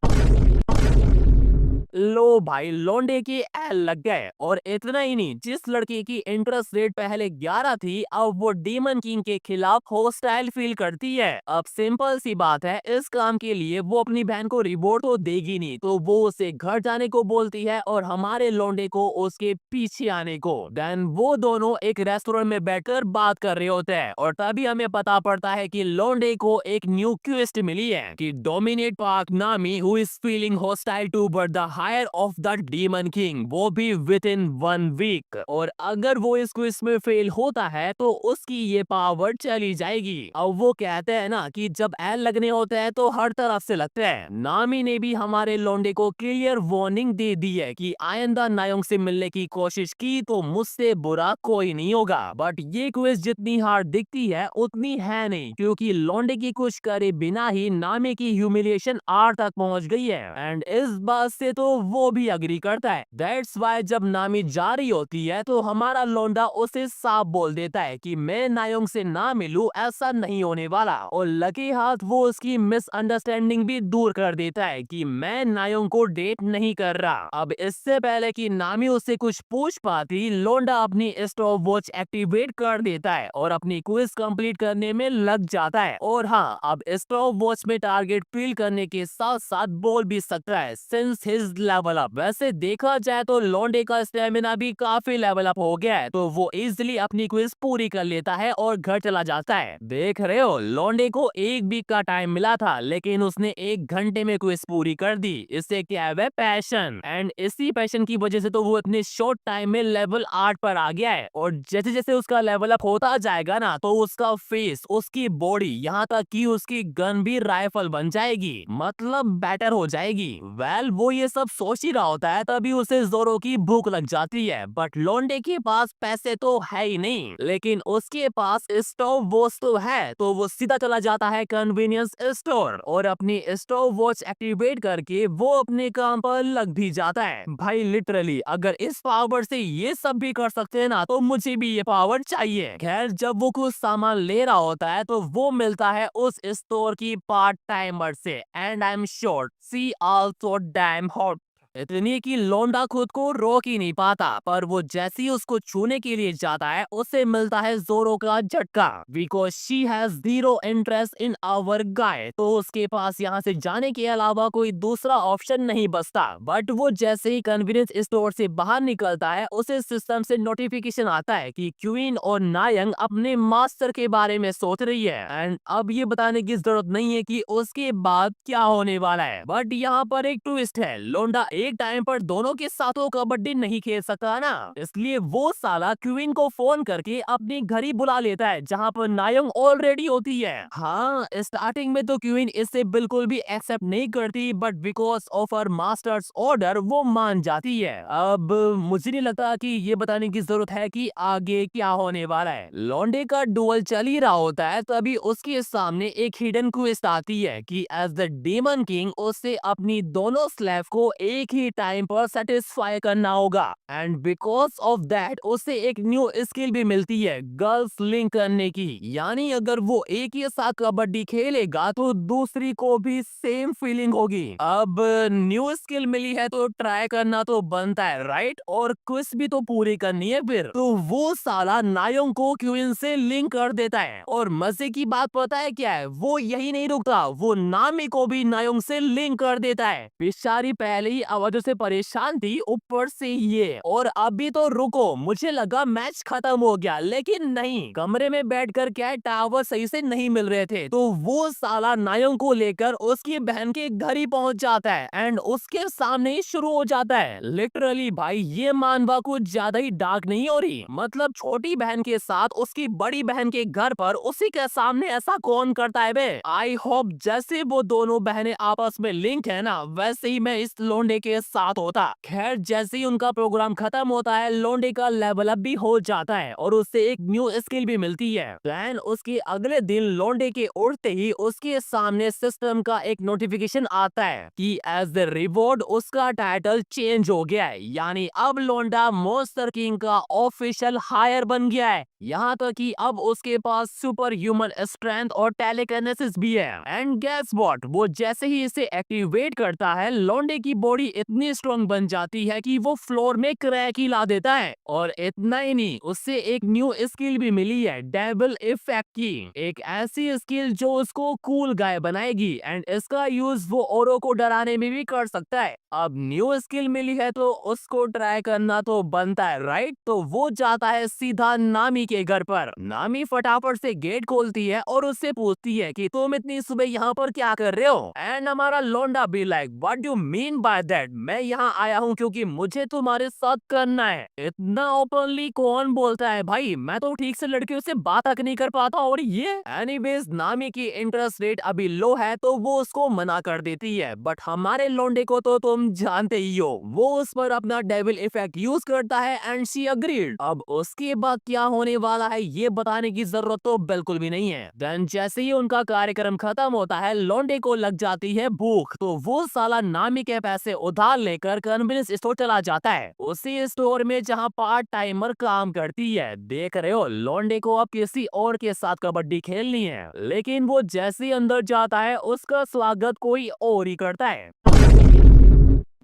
लो भाई, लोंडे की एल लग गए। और इतना ही नहीं, जिस लड़की की इंटरेस्ट रेट पहले 11 थी, अब वो डीमन किंग के खिलाफ हॉस्टाइल फील करती है। अब सिंपल सी बात है, इस काम के लिए वो अपनी बहन को रिवॉर्ड तो देगी नहीं, तो वो उसे घर जाने को बोलती है और हमारे लोंडे को उसके पीछे आने को। देन वो दोनों एक रेस्टोरेंट में बैठकर बात कर रहे होते हैं, और तभी हमें पता पड़ता है कि लोंडे को एक न्यू क्वेस्ट मिली है कि dominate Park Nami who is feeling hostile toward the heir of the demon king, वो भी विद इन 1 वीक। और अगर वो इस क्विज में फेल होता है तो उसकी ये पावर चली जाएगी। अब वो कहते हैं ना कि जब एल लगने होते हैं तो हर तरफ से लगते हैं। नामी ने भी हमारे लोंडे को क्लियर वार्निंग दे दी है कि आइंदा नायोंग से मिलने की कोशिश की तो मुझसे बुरा कोई नहीं होगा। बट ये क्विज जितनी हार्ड दिखती है उतनी है नहीं, क्योंकि लोंडे की कुछ करे बिना ही नामी की ह्यूमिलिएशन आर तक पहुंच गई है। एंड इस बात से तो वो भी अग्री करता है। दैट्स व्हाई जब नामी जा रही होती है तो हमारा लोंडा उसे साफ बोल देता है कि मैं नायोंग से ना मिलूं, ऐसा नहीं होने वाला। और लकी हाथ वो उसकी मिसअंडरस्टैंडिंग भी दूर कर देता है कि मैं नायोंग को डेट नहीं कर रहा। अब इससे पहले कि नामी उससे कुछ पूछ पाती, लोंडा अपनी स्टॉप वॉच एक्टिवेट कर देता है और अपनी क्विज कंप्लीट करने में लग जाता है। और हाँ, अब स्टॉप वॉच में टारगेट फील करने के साथ साथ बोल भी सकता है, सिंस हिज लेवल अप। वैसे देखा जाए तो लोंडे का स्टेमिना भी काफी लेवल अप हो गया है, तो वो इजिली अपनी क्विज पूरी कर लेता है और घर चला जाता है। देख रहे हो, लोंडे को 1 वीक का टाइम मिला था, लेकिन उसने 1 घंटे में क्विज पूरी कर दी। इससे क्या है, पैशन। एंड इसी पैशन की वजह से तो वो इतने शॉर्ट टाइम में लेवल 8 पर आ गया है। और जैसे जैसे उसका लेवल अप होता जाएगा ना, तो उसका फेस, उसकी बॉडी, यहाँ तक कि उसकी गन भी राइफल बन जाएगी, मतलब बेटर हो जाएगी। वेल वो ये सब सोच ही रहा होता है, तभी उसे जोरों की भूख लग जाती है। बट लोंडे के पास पैसे तो है ही नहीं, लेकिन उसके पास स्टॉप वॉच तो है, तो वो सीधा चला जाता है कन्वीनियंस स्टोर और अपनी स्टॉप वॉच एक्टिवेट करके वो अपने काम पर लग भी जाता है। भाई लिटरली अगर इस पावर से ये सब भी कर सकते हैं ना, तो मुझे भी ये पावर चाहिए। खैर जब वो कुछ सामान ले रहा होता है तो वो मिलता है उस स्टोर की पार्ट टाइमर से, and I am sure she also damn hot. इतनी कि लोंडा खुद को रोक ही नहीं पाता, पर वो जैसे ही उसको छूने के लिए जाता है, उसे मिलता है जोरो का झटका, because she has zero interest in our guy. तो उसके पास यहाँ से जाने के अलावा कोई दूसरा ऑप्शन नहीं बचता। बट वो जैसे ही कन्वीनियंस स्टोर से बाहर निकलता है, उसे सिस्टम से नोटिफिकेशन आता है कि क्वीन और नायंग अपने मास्टर के बारे में सोच रही है। एंड अब ये बताने की जरूरत नहीं है कि उसके बाद क्या होने वाला है, बट यहाँ पर एक ट्विस्ट है। लोंडा एक टाइम पर दोनों के साथ तो कबड्डी नहीं खेल सकता ना, इसलिए वो साला क्वीन को फोन करके अपने घर ही बुला लेता है जहाँ पर नायोंग ऑलरेडी होती है। हाँ, स्टार्टिंग में तो क्वीन इससे बिल्कुल भी एक्सेप्ट नहीं करती, but because of her masters order वो मान जाती है। अब मुझे नहीं लगता कि ये बताने की जरूरत है कि आगे क्या होने वाला है। लॉन्डे का डुअल चल ही रहा होता है, तभी उसके सामने एक हिडन क्वेस्ट आती है कि एज द डेमन किंग उसे अपनी दोनों स्लेव को एक ही टाइम पर सेटिस्फाई करना होगा, एंड बिकॉज ऑफ दैट उसे एक न्यू स्किल भी मिलती है गर्ल्स लिंक करने की। यानी अगर वो एक ही साथ कबड्डी खेलेगा तो दूसरी को भी सेम फीलिंग होगी। अब न्यू स्किल मिली है तो ट्राई करना तो बनता है, राइट? और क्विज भी तो पूरी करनी है फिर। तो वो साला नायोंग को क्वीन से लिंक कर देता है, और मजे की बात पता है क्या है? वो यही नहीं रुकता, वो नामी को भी नायोंग से लिंक कर देता है। बेचारी पहले ही आवाजों से परेशान थी, ऊपर से ये। और अभी तो रुको, मुझे लगा मैच खत्म हो गया, लेकिन नहीं। कमरे में बैठकर क्या टावर सही से नहीं मिल रहे थे, तो वो साला नायोंग को लेकर उसकी बहन के घर ही पहुंच जाता है एंड उसके सामने ही शुरू हो जाता है। लिटरली भाई ये मानवा कुछ ज्यादा ही डार्क नहीं हो रही? मतलब छोटी बहन के साथ उसकी बड़ी बहन के घर पर उसी के सामने ऐसा कौन करता है बे? आई होप जैसे वो दोनों बहनें आपस में लिंक है ना, वैसे ही मैं इस लोंडे के साथ होता। खैर जैसे ही उनका प्रोग्राम खत्म होता है, लोंडे का लेवल अप भी हो जाता है और उससे एक न्यू स्किल भी मिलती है। देन उसके अगले दिन लोंडे के उड़ते ही उसके सामने सिस्टम का एक नोटिफिकेशन आता है कि एज द रिवॉर्ड उसका टाइटल चेंज हो गया है, यानी अब लोंडा मॉन्स्टर किंग का ऑफिशियल हायर बन गया है। यहाँ तक कि अब उसके पास सुपर ह्यूमन स्ट्रेंथ और टेलीकिनेसिस भी है। एंड गेस व्हाट, वो जैसे ही इसे एक्टिवेट करता है, लोंडे की बॉडी इतनी स्ट्रॉन्ग बन जाती है कि वो फ्लोर में क्रैक ही ला देता है। और इतना ही नहीं, उससे एक न्यू स्किल भी मिली है, डेविल इफेक्ट की, एक ऐसी स्किल जो उसको कूल गाय बनाएगी एंड इसका यूज वो औरों को डराने में भी कर सकता है। अब न्यू स्किल मिली है तो उसको ट्राई करना तो बनता है, राइट? तो वो जाता है सीधा नामी के घर पर। नामी फटाफट से गेट खोलती है और उससे पूछती है कि तुम इतनी सुबह यहाँ पर क्या कर रहे हो? एंड हमारा लोंडा भी like what do mean by that? मैं यहाँ आया हूँ क्योंकि मुझे तुम्हारे साथ करना है। इतना ओपनली कौन बोलता है भाई? मैं तो ठीक से लड़कियों से बात तक नहीं कर पाता, और ये एनीवेज नामी की इंटरेस्ट रेट अभी लो है तो वो उसको मना कर देती है। बट हमारे लोंडे को तो तुम जानते ही हो, वो उस पर अपना डेविल इफेक्ट यूज करता है एंड शी अग्रीड। अब उसके बाद क्या होने वाला है ये बताने की जरूरत तो बिल्कुल भी नहीं है। देन जैसे ही उनका कार्यक्रम खत्म होता है, लोंडे को लग जाती है भूख, तो वो साला नामी के पैसे उधार लेकर कन्वीनियंस स्टोर चला जाता है, उसी स्टोर में जहाँ पार्ट टाइमर काम करती है। देख रहे हो, लोंडे को अब किसी और के साथ कबड्डी खेलनी है, लेकिन वो जैसे ही अंदर जाता है उसका स्वागत कोई और ही करता है।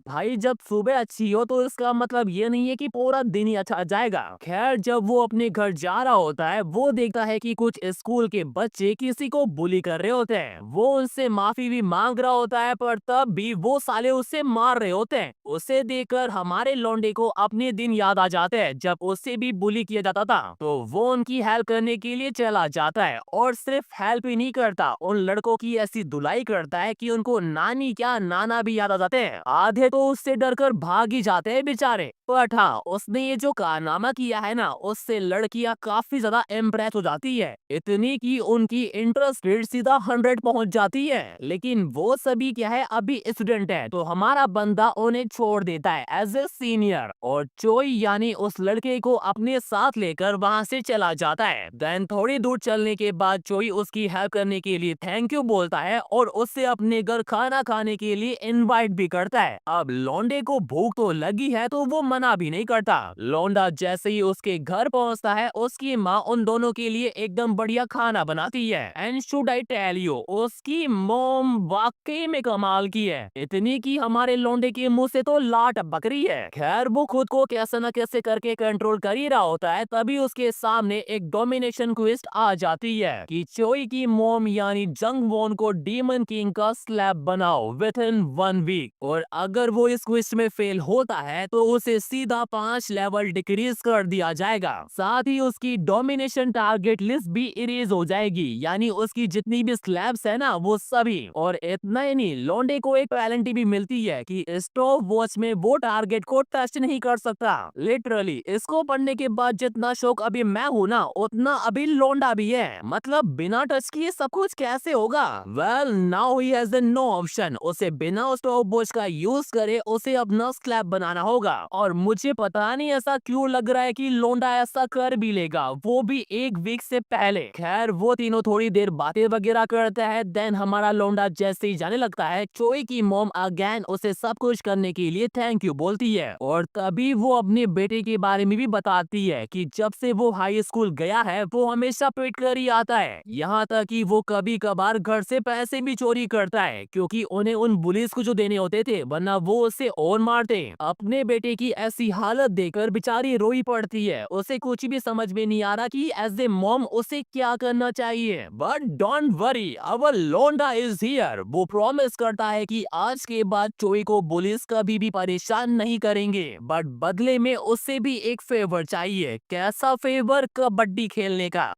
भाई जब सुबह अच्छी हो तो इसका मतलब ये नहीं है कि पूरा दिन ही अच्छा जाएगा। खैर जब वो अपने घर जा रहा होता है, वो देखता है कि कुछ स्कूल के बच्चे किसी को बुली कर रहे होते हैं। वो उनसे माफी भी मांग रहा होता है, पर तब भी वो साले उससे मार रहे होते हैं। उसे देखकर हमारे लौंडे को अपने दिन याद आ जाते हैं जब उससे भी बुली किया जाता था। तो वो उनकी हेल्प करने के लिए चला जाता है, और सिर्फ हेल्प ही नहीं करता, उन लड़कों की ऐसी धुलाई करता है कि उनको नानी क्या नाना भी याद आ जाते हैं। आधे तो उससे डरकर भाग ही जाते हैं बेचारे। बट हाँ, उसने ये जो कारनामा किया है ना, उससे लड़कियां काफी ज्यादा इम्प्रेस हो जाती है, इतनी कि उनकी इंटरेस्ट रेट सीधा 100 पहुंच जाती है। लेकिन वो सभी क्या है, अभी स्टूडेंट है, तो हमारा बंदा उन्हें छोड़ देता है एज ए सीनियर, और चोई यानी उस लड़के को अपने साथ लेकर वहां से चला जाता है। देन थोड़ी दूर चलने के बाद चोई उसकी हेल्प करने के लिए थैंक यू बोलता है और उससे अपने घर खाना खाने के लिए इनवाइट भी करता है। अब लौंडे को भूख तो लगी है तो वो मना भी नहीं करता। लौंडा जैसे ही उसके घर पहुंचता है, उसकी माँ उन दोनों के लिए एकदम बढ़िया खाना बनाती है। And should I tell you, उसकी मॉम वाकई में कमाल की है, इतनी कि हमारे लौंडे के मुंह से तो लाट बकरी है। खैर वो खुद को कैसे न कैसे करके कंट्रोल कर ही रहा होता है, तभी उसके सामने एक डोमिनेशन क्वेस्ट आ जाती है कि चोई की मॉम यानी जंग वॉन को डीमन किंग का स्लैब बनाओ विद इन 1 वीक, और अगर वो इस क्विज में फेल होता है तो उसे सीधा 5 लेवल डिक्रीज कर दिया जाएगा। साथ ही उसकी डोमिनेशन टारगेट लिस्ट भी इरेज हो जाएगी, यानी उसकी जितनी भी स्लैब्स है ना वो सभी। और इतना ही नहीं, लौंडे को एक पेनल्टी भी मिलती है कि स्टॉप वॉच में वो टारगेट को टच नहीं कर सकता। लिटरली इसको पढ़ने के बाद जितना शौक अभी मैं हूँ ना, उतना अभी लौंडा भी है। मतलब बिना टच किए सब कुछ कैसे होगा? Well now he has no option. उसे बिना स्टॉप वॉच का यूज करे उसे अपना स्लैब बनाना होगा। और मुझे पता नहीं ऐसा क्यों लग रहा है कि लौंडा ऐसा कर भी लेगा, वो भी एक वीक से पहले। खैर वो तीनों थोड़ी देर बातें वगैरह करता है, देन हमारा लौंडा जैसे ही जाने लगता है, चोई की मॉम अगेन उसे सब कुछ करने के लिए थैंक यू बोलती है। और तभी वो अपने बेटे के बारे में भी बताती है कि जब से वो हाई स्कूल गया है वो हमेशा पेट कर ही आता है, यहाँ तक कि वो कभी कभार घर से पैसे भी चोरी करता है क्योंकि उन्हें उन पुलिस को जो देने होते थे, वरना वो उसे और मारते। अपने बेटे की ऐसी हालत देखकर बेचारी रोई पड़ती है। उसे कुछ भी समझ में नहीं आ रहा कि एज ए मॉम उसे क्या करना चाहिए। बट डोंट वरी, अवर लोंडा इज हियर। वो प्रॉमिस करता है कि आज के बाद चोई को पुलिस कभी भी परेशान नहीं करेंगे, बट बदले में उससे भी एक फेवर चाहिए। कैसा फेवर? कबड्डी खेलने का।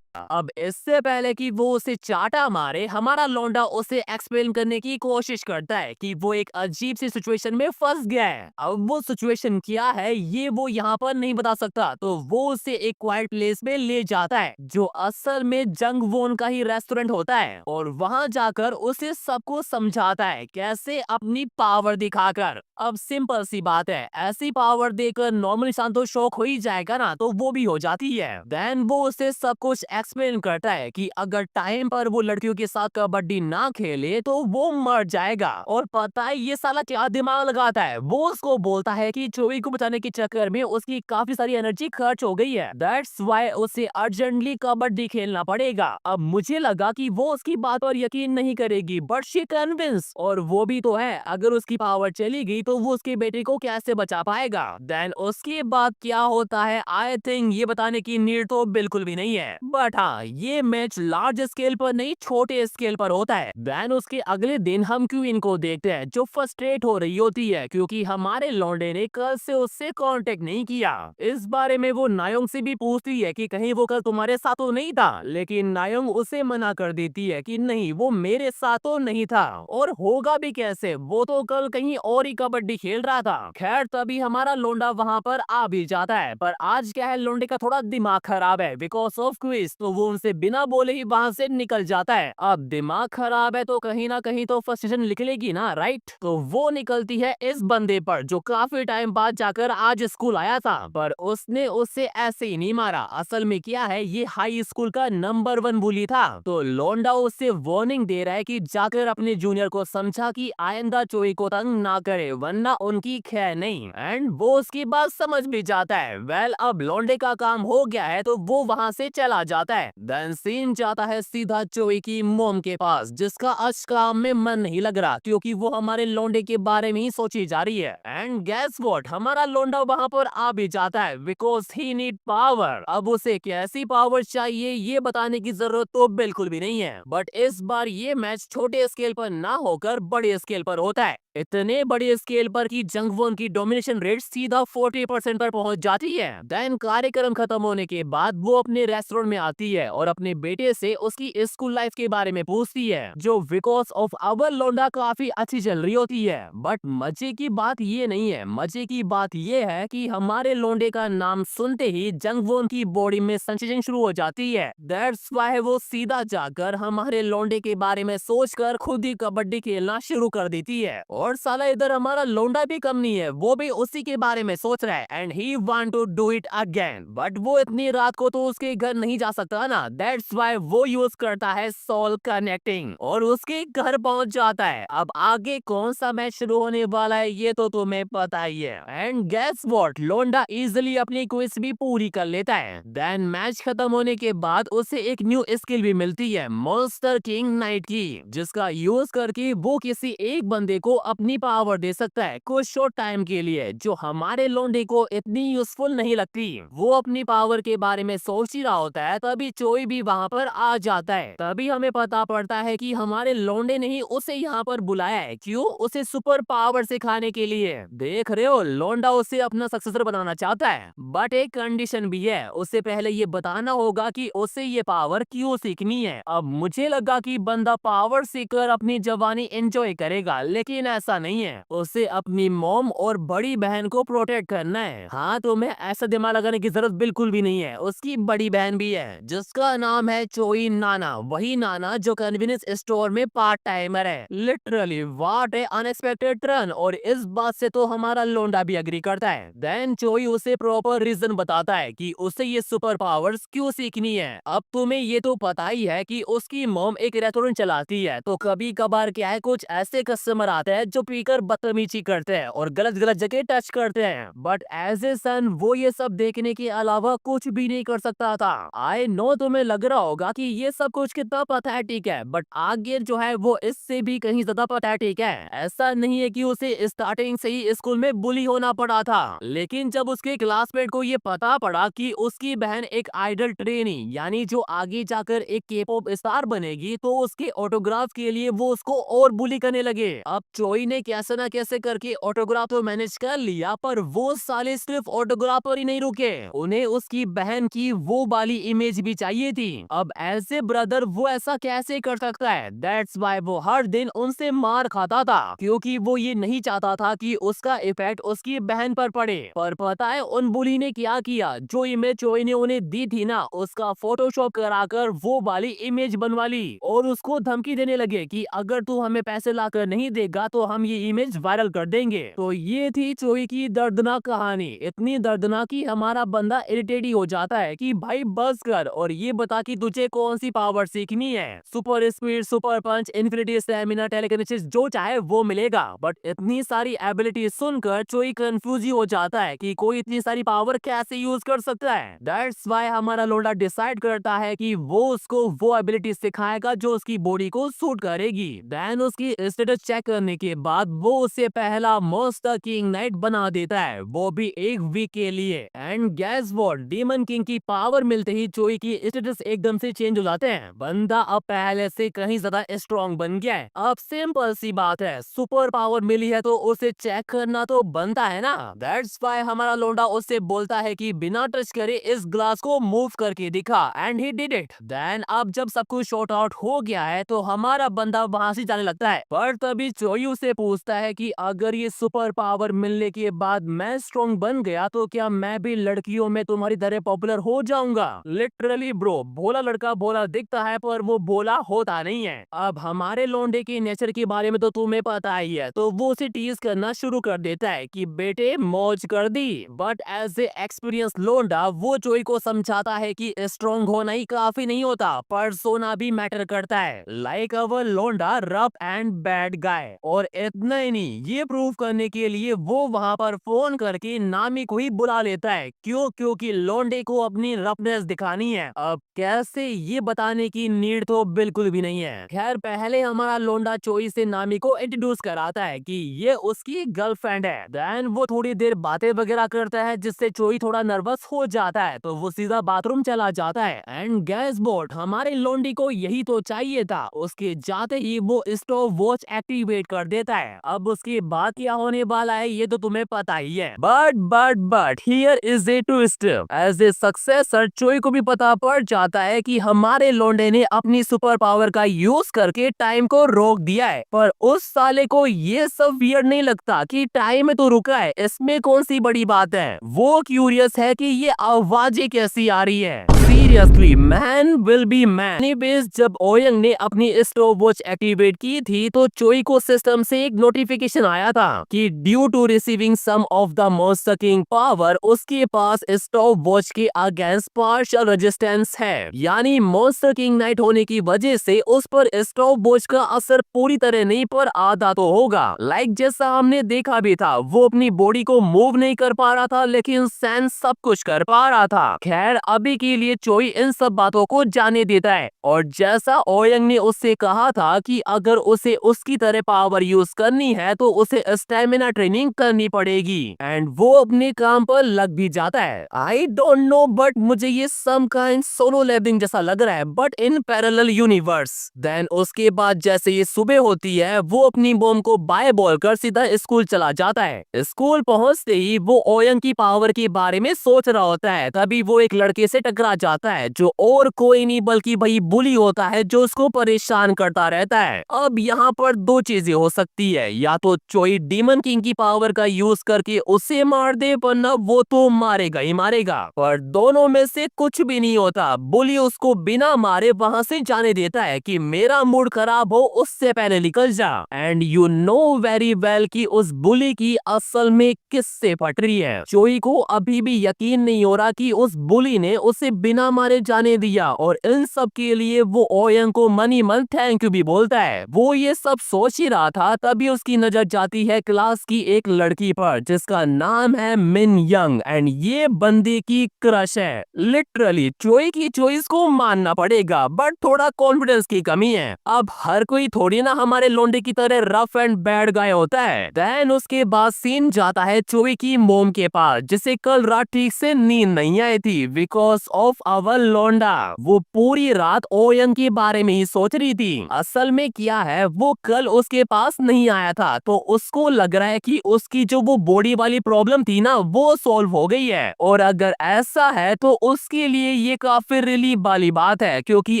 अब इससे पहले कि वो उसे चाटा मारे, हमारा लौंडा उसे एक्सप्लेन करने की कोशिश करता है कि वो एक अजीब सी सिचुएशन में फंस गया है। अब वो सिचुएशन क्या है ये वो यहाँ पर नहीं बता सकता, तो वो उसे एक क्वाइट प्लेस में ले जाता है जो असल में जंग वोन का ही रेस्टोरेंट होता है। और वहाँ जाकर उसे सबको समझाता है कैसे अपनी पावर दिखाकर। अब सिंपल सी बात है, ऐसी पावर देकर नॉर्मल इंसान तो शौक हो ही जाएगा ना, तो वो भी हो जाती है। देन वो उसे सब कुछ एक्सप्लेन करता है कि अगर टाइम पर वो लड़कियों के साथ कबड्डी ना खेले तो वो मर जाएगा। और पता है ये साला क्या दिमाग लगाता है, वो उसको बोलता है कि चोई को बचाने के चक्कर में उसकी काफी सारी एनर्जी खर्च हो गई है, दैट्स वाई उसे अर्जेंटली कबड्डी खेलना पड़ेगा। अब मुझे लगा कि वो उसकी बात पर यकीन नहीं करेगी, बट शी कन्विंस। और वो भी तो है, अगर उसकी पावर चली गई तो वो उसके बेटे को कैसे बचा पाएगा। देन उसके बाद क्या होता है आई थिंक ये बताने की नीड तो बिल्कुल भी नहीं है। बट हाँ, ये मैच लार्ज स्केल पर नहीं छोटे स्केल पर होता है। देन उसके अगले दिन हम क्वीन को देखते हैं जो फ्रस्ट्रेट हो रही होती है क्योंकि हमारे लौंडे ने कल से उससे कांटेक्ट नहीं किया। इस बारे में वो नायोंग से भी पूछती है कि कहीं वो कल तुम्हारे साथ तो नहीं था, लेकिन नायोंग उसे मना कर देती है कि नहीं वो मेरे साथ तो नहीं था और होगा भी कैसे, वो तो कल कहीं और ही कबड्डी खेल रहा था। खैर तभी हमारा लोंडा वहाँ पर आ भी जाता है, पर आज क्या है लोंडे का थोड़ा दिमाग खराब है बिकॉज ऑफ क्विज, तो वो उनसे बिना बोले ही वहाँ से निकल जाता है। अब दिमाग खराब है तो कहीं ना कहीं तो फ्रस्ट्रेशन निकलेगी ना, राइट? तो वो निकलती है इस बंदे पर जो काफी टाइम बाद जाकर आज स्कूल आया था, पर उसने उससे ऐसे ही नहीं मारा। असल में क्या है, ये हाई स्कूल का नंबर 1 बुली था। तो लोंडा उससे वार्निंग दे रहा है कि जाकर अपने जूनियर को समझा कि आइंदा चोई को तंग ना करे वरना उनकी खैर नहीं। एंड वो उसकी बात समझ भी जाता है। वेल अब लौंडे का काम हो गया है तो वो वहाँ से चला जाता है। देन सीन जाता है सीधा चोई की मोम के पास जिसका आज काम में मन नहीं लग रहा क्योंकि वो हमारे लौंडे के बारे में ही सोची जा रही है। एंड गेस व्हाट, हमारा लौंडा वहाँ पर आ भी जाता है बिकॉज ही नीड पावर। अब उसे कैसी पावर चाहिए ये बताने की जरूरत तो बिल्कुल भी नहीं है, बट इस बार ये मैच छोटे स्केल पर ना होकर बड़े स्केल पर होता है। इतने बड़े स्केल पर कि जंगवोन की डोमिनेशन रेट सीधा 40% पर पहुंच जाती है। देन कार्यक्रम खत्म होने के बाद वो अपने रेस्टोरेंट में आती है और अपने बेटे से उसकी स्कूल लाइफ के बारे में पूछती है जो बिकॉज ऑफ अवर लोंडा काफी अच्छी चल रही होती है। बट मजे की बात ये नहीं है, मजे की बात ये है कि हमारे लोंडे का नाम सुनते ही जंगवोन की बॉडी में सेंसेशन शुरू हो जाती है। दैट्स व्हाई वो सीधा जाकर हमारे लोंडे के बारे में सोचकर खुद ही कबड्डी खेलना शुरू कर देती है। और साला इधर हमारा लोंडा भी कम नहीं है, वो भी उसी के बारे में सोच रहा है and he want to do it again. But वो इतनी रात को तो उसके घर नहीं जा सकता ना, दैट्स व्हाई वो यूज करता है सोल कनेक्टिंग और उसके घर पहुंच जाता है। अब आगे कौन सा मैच शुरू होने वाला है ये तो तुम्हें पता ही है। एंड गेस व्हाट, लोंडा इजीली अपनी क्विज भी पूरी कर लेता है। देन मैच खत्म होने के बाद उसे एक न्यू स्किल भी मिलती है मॉन्स्टर किंग नाइट की, जिसका यूज करके वो किसी एक बंदे को अपनी पावर दे सकता है कुछ शॉर्ट टाइम के लिए, जो हमारे लोंडे को इतनी यूजफुल नहीं लगती। वो अपनी पावर के बारे में सोच ही रहा होता है तभी तभी चोई भी वहाँ पर आ जाता है। तभी हमें पता पड़ता है कि हमारे लौंडे ने ही उसे यहाँ पर बुलाया है। क्यों? उसे सुपर पावर सिखाने के लिए। देख रहे हो, लौंडा उसे अपना सक्सेसर बनाना चाहता है, बट एक कंडीशन भी है। उसे पहले ये बताना होगा कि उसे ये पावर क्यों सीखनी है। अब मुझे लगा कि बंदा पावर सीखकर अपनी जवानी एंजॉय करेगा, लेकिन ऐसा नहीं है। उसे अपनी मॉम और बड़ी बहन को प्रोटेक्ट करना है। हाँ, तुम्हें ऐसा दिमाग लगाने की जरूरत बिल्कुल भी नहीं है। उसकी बड़ी बहन भी है जिसका नाम है चोई नाना। वही नाना जो कन्वीनियंस स्टोर में पार्ट टाइमर है। Literally what A unexpected turn. और इस बात से तो हमारा लोंडा भी एग्री करता है। देन चोई उसे प्रॉपर रीजन बताता है कि उसे ये सुपर पावर्स क्यों सीखनी है। अब तुम्हें ये तो पता ही है कि उसकी मॉम एक रेस्टोरेंट चलाती है, तो कभी कभार क्या है, कुछ ऐसे कस्टमर आते हैं जो पीकर बदतमीजी करते हैं और गलत गलत जगह टच करते हैं। बट एज ए सन वो ये सब देखने के अलावा कुछ भी नहीं कर सकता था। आई नो तुम्हें लग रहा होगा कि ये सब कुछ कितना पैथेटिक है, बट आगे जो है वो इससे भी कहीं ज्यादा पैथेटिक है। ऐसा नहीं है कि उसे स्टार्टिंग से ही स्कूल में बुली होना पड़ा था, लेकिन जब उसके क्लासमेट को ये पता पड़ा कि उसकी बहन एक आइडल ट्रेनी यानी जो आगे जाकर एक के-पॉप स्टार बनेगी, तो उसके ऑटोग्राफ के लिए वो उसको और बुली करने लगे। अब चोई ने कैसे ना कैसे करके ऑटोग्राफ तो मैनेज कर लिया, पर वो साले सिर्फ ऑटोग्राफ पर ही नहीं रुके। उन्हें उसकी बहन की वो वाली इमेज भी चाहिए थी। अब एज ए ब्रदर वो ऐसा कैसे कर सकता है? दैट्स वाई वो हर दिन उनसे मार खाता था, क्योंकि वो ये नहीं चाहता था कि उसका इफेक्ट उसकी बहन पर पड़े। पर पता है उन बुली ने क्या किया? जो इमेज चोई ने उन्हें दी थी ना, उसका फोटोशॉप कराकर वो वाली इमेज बनवा ली और उसको धमकी देने लगे कि अगर तू हमें पैसे लाकर नहीं देगा तो हम ये इमेज वायरल कर देंगे। तो ये थी चोई की दर्दनाक कहानी। इतनी दर्दनाक कि हमारा बंदा इरिटेट ही हो जाता है कि भाई बस कर और ये बता कि तुझे कौन सी पावर सीखनी है। Super speed, super punch, infinity stamina, telekinesis, जो चाहे वो मिलेगा। बट इतनी सारी एबिलिटी सुनकर चोई कंफ्यूज ही हो जाता है कि कोई इतनी सारी पावर कैसे यूज कर सकता है। दैट्स वाई हमारा लोडा डिसाइड करता है कि वो उसको वो एबिलिटी सिखाएगा जो उसकी बॉडी को सूट करेगी। देन उसकी स्टेटस चेक करने के बाद वो उसे पहला मॉन्स्टर किंग नाइट बना देता है, वो भी एक वीक के लिए। And gas what, demon king की पावर मिलते ही चोई की स्टेटस एकदम से चेंज हो जाते हैं। बंदा अब पहले से कहीं ज्यादा स्ट्रॉन्ग बन गया है। अब सिंपल सी बात है, सुपर पावर मिली है तो उसे चेक करना तो बनता है ना। दैट्स वाई हमारा लोंडा उससे बोलता है कि बिना टच करे इस ग्लास को मूव करके दिखा, and he did it. Then अब जब सब कुछ शॉर्ट आउट हो गया है तो हमारा बंदा वहां से जाने लगता है। पर तभी चोई उसे पूछता है कि अगर ये सुपर पावर मिलने के बाद मैं स्ट्रॉन्ग बन गया तो क्या मैं भी लड़कियों में तुम्हारी तरह पॉपुलर हो जाऊंगा? लिटरली ब्रो, भोला लड़का भोला दिखता है पर वो भोला होता नहीं है। अब हमारे लोंडे के नेचर के बारे में तो तुम्हें पता ही है, तो वो उसे टीज करना शुरू कर देता है कि बेटे मौज कर दी। बट एज ए एक्सपीरियंस लोंडा वो चोई को समझाता है कि स्ट्रॉन्ग होना ही काफी नहीं होता, पर्सोना भी मैटर करता है। लाइक अवर लोंडा रफ एंड बैड गाय। और इतना ही नहीं, ये प्रूव करने के लिए वो वहां पर फोन करके नामी को ही बुला लेता है। क्यों? क्योंकि लोंडे को अपनी रफनेस दिखानी है। अब कैसे, ये बताने की नीड तो बिल्कुल भी नहीं है। खैर पहले हमारा लोंडा चोई से नामी को इंट्रोड्यूस कराता है कि ये उसकी गर्लफ्रेंड है। देन वो थोड़ी देर बातें वगैरह करता है जिससे चोई थोड़ा नर्वस हो जाता है, तो वो सीधा बाथरूम चला जाता है। एंड गैस बोट, हमारे लोंडी को यही तो चाहिए था। उसके जाते ही वो स्टॉप वॉच एक्टिवेट कर देता है। अब उसके बाद क्या होने वाला है ये तो तुम्हें पता ही है। But here is a twist. As a successor Choi को भी पता पड़ जाता है कि हमारे लोंडे ने अपनी सुपर पावर का यूज करके टाइम को रोक दिया है। पर उस साले को ये सब वियर्ड नहीं लगता कि टाइम तो रुका है, इसमें कौन सी बड़ी बात है। वो क्यूरियस है कि ये आवाजें कैसी आ रही है। Seriously man will be man. Anyways, जब ओयंग ने अपनी स्टॉप वॉच एक्टिवेट की थी तो चोई को सिस्टम से एक नोटिफिकेशन आया था कि due to receiving some of the monster king power, उसके पास स्टॉप वॉच के अगेंस्ट पार्शियल रेजिस्टेंस है। यानी मॉन्स्टर किंग नाइट होने की वजह से उस पर स्टॉप वॉच का असर पूरी तरह नहीं पर आधा तो होगा। लाइक जैसा हमने देखा भी था, वो अपनी बॉडी को मूव नहीं कर पा रहा था लेकिन सेंस सब कुछ कर पा रहा था। खैर अभी के लिए चोई चोई इन सब बातों को जाने देता है और जैसा ओयंग ने उससे कहा था कि अगर उसे उसकी तरह पावर यूज करनी है तो उसे स्टेमिना ट्रेनिंग करनी पड़ेगी एंड वो अपने काम पर लग भी जाता है। आई डोंट नो बट मुझे ये सम काइंड सोलो लेवलिंग जैसा लग रहा है but in parallel universe. Then उसके बाद जैसे ये सुबह होती है वो अपनी बॉम्ब को बाय बोलकर सीधा स्कूल चला जाता है। स्कूल पहुंचते ही वो ओयंग की पावर के बारे में सोच रहा होता है तभी वो एक लड़के से टकरा जाता है जो और कोई नहीं बल्कि वही बुली होता है जो उसको परेशान करता रहता है। अब यहाँ पर दो चीजें हो सकती है, या तो चोई डीमन किंग की पावर का यूज करके उसे मार दे वरना वो तो मारेगा ही मारेगा, पर दोनों में से कुछ भी नहीं होता। बुली उसको बिना मारे वहां से जाने देता है कि मेरा मूड खराब हो उससे पहले निकल जा। And you know very well कि उस बुली की असल में किससे फट रही है। चोई को अभी भी यकीन नहीं हो रहा कि उस बुली ने उसे बिना मारे जाने दिया और इन सब के लिए वो ओयंग को मनी मन थैंक यू भी बोलता है। वो ये सब सोच ही रहा था तभी उसकी नजर जाती है क्लास की एक लड़की पर जिसका नाम है मिन यंग एंड ये बंदी की क्रश है। लिटरली चोई की चॉइस को मानना पड़ेगा बट थोड़ा कॉन्फिडेंस की कमी है। अब हर कोई थोड़ी ना हमारे लोंडे की तरह रफ एंड बैड गाय होता है। देन उसके बाद सीन जाता है चोई की मोम के पास जिसे कल रात ठीक से नींद नहीं आई थी बिकॉज ऑफ अवर लोंडा। वो पूरी रात ओयंग के बारे में ही सोच रही थी। असल में क्या है वो कल उसके पास नहीं आया था तो उसको लग रहा है कि उसकी जो वो बॉडी वाली प्रॉब्लम थी ना वो सॉल्व हो गई है और अगर ऐसा है तो उसके लिए ये काफी रिलीफ वाली बात है क्योंकि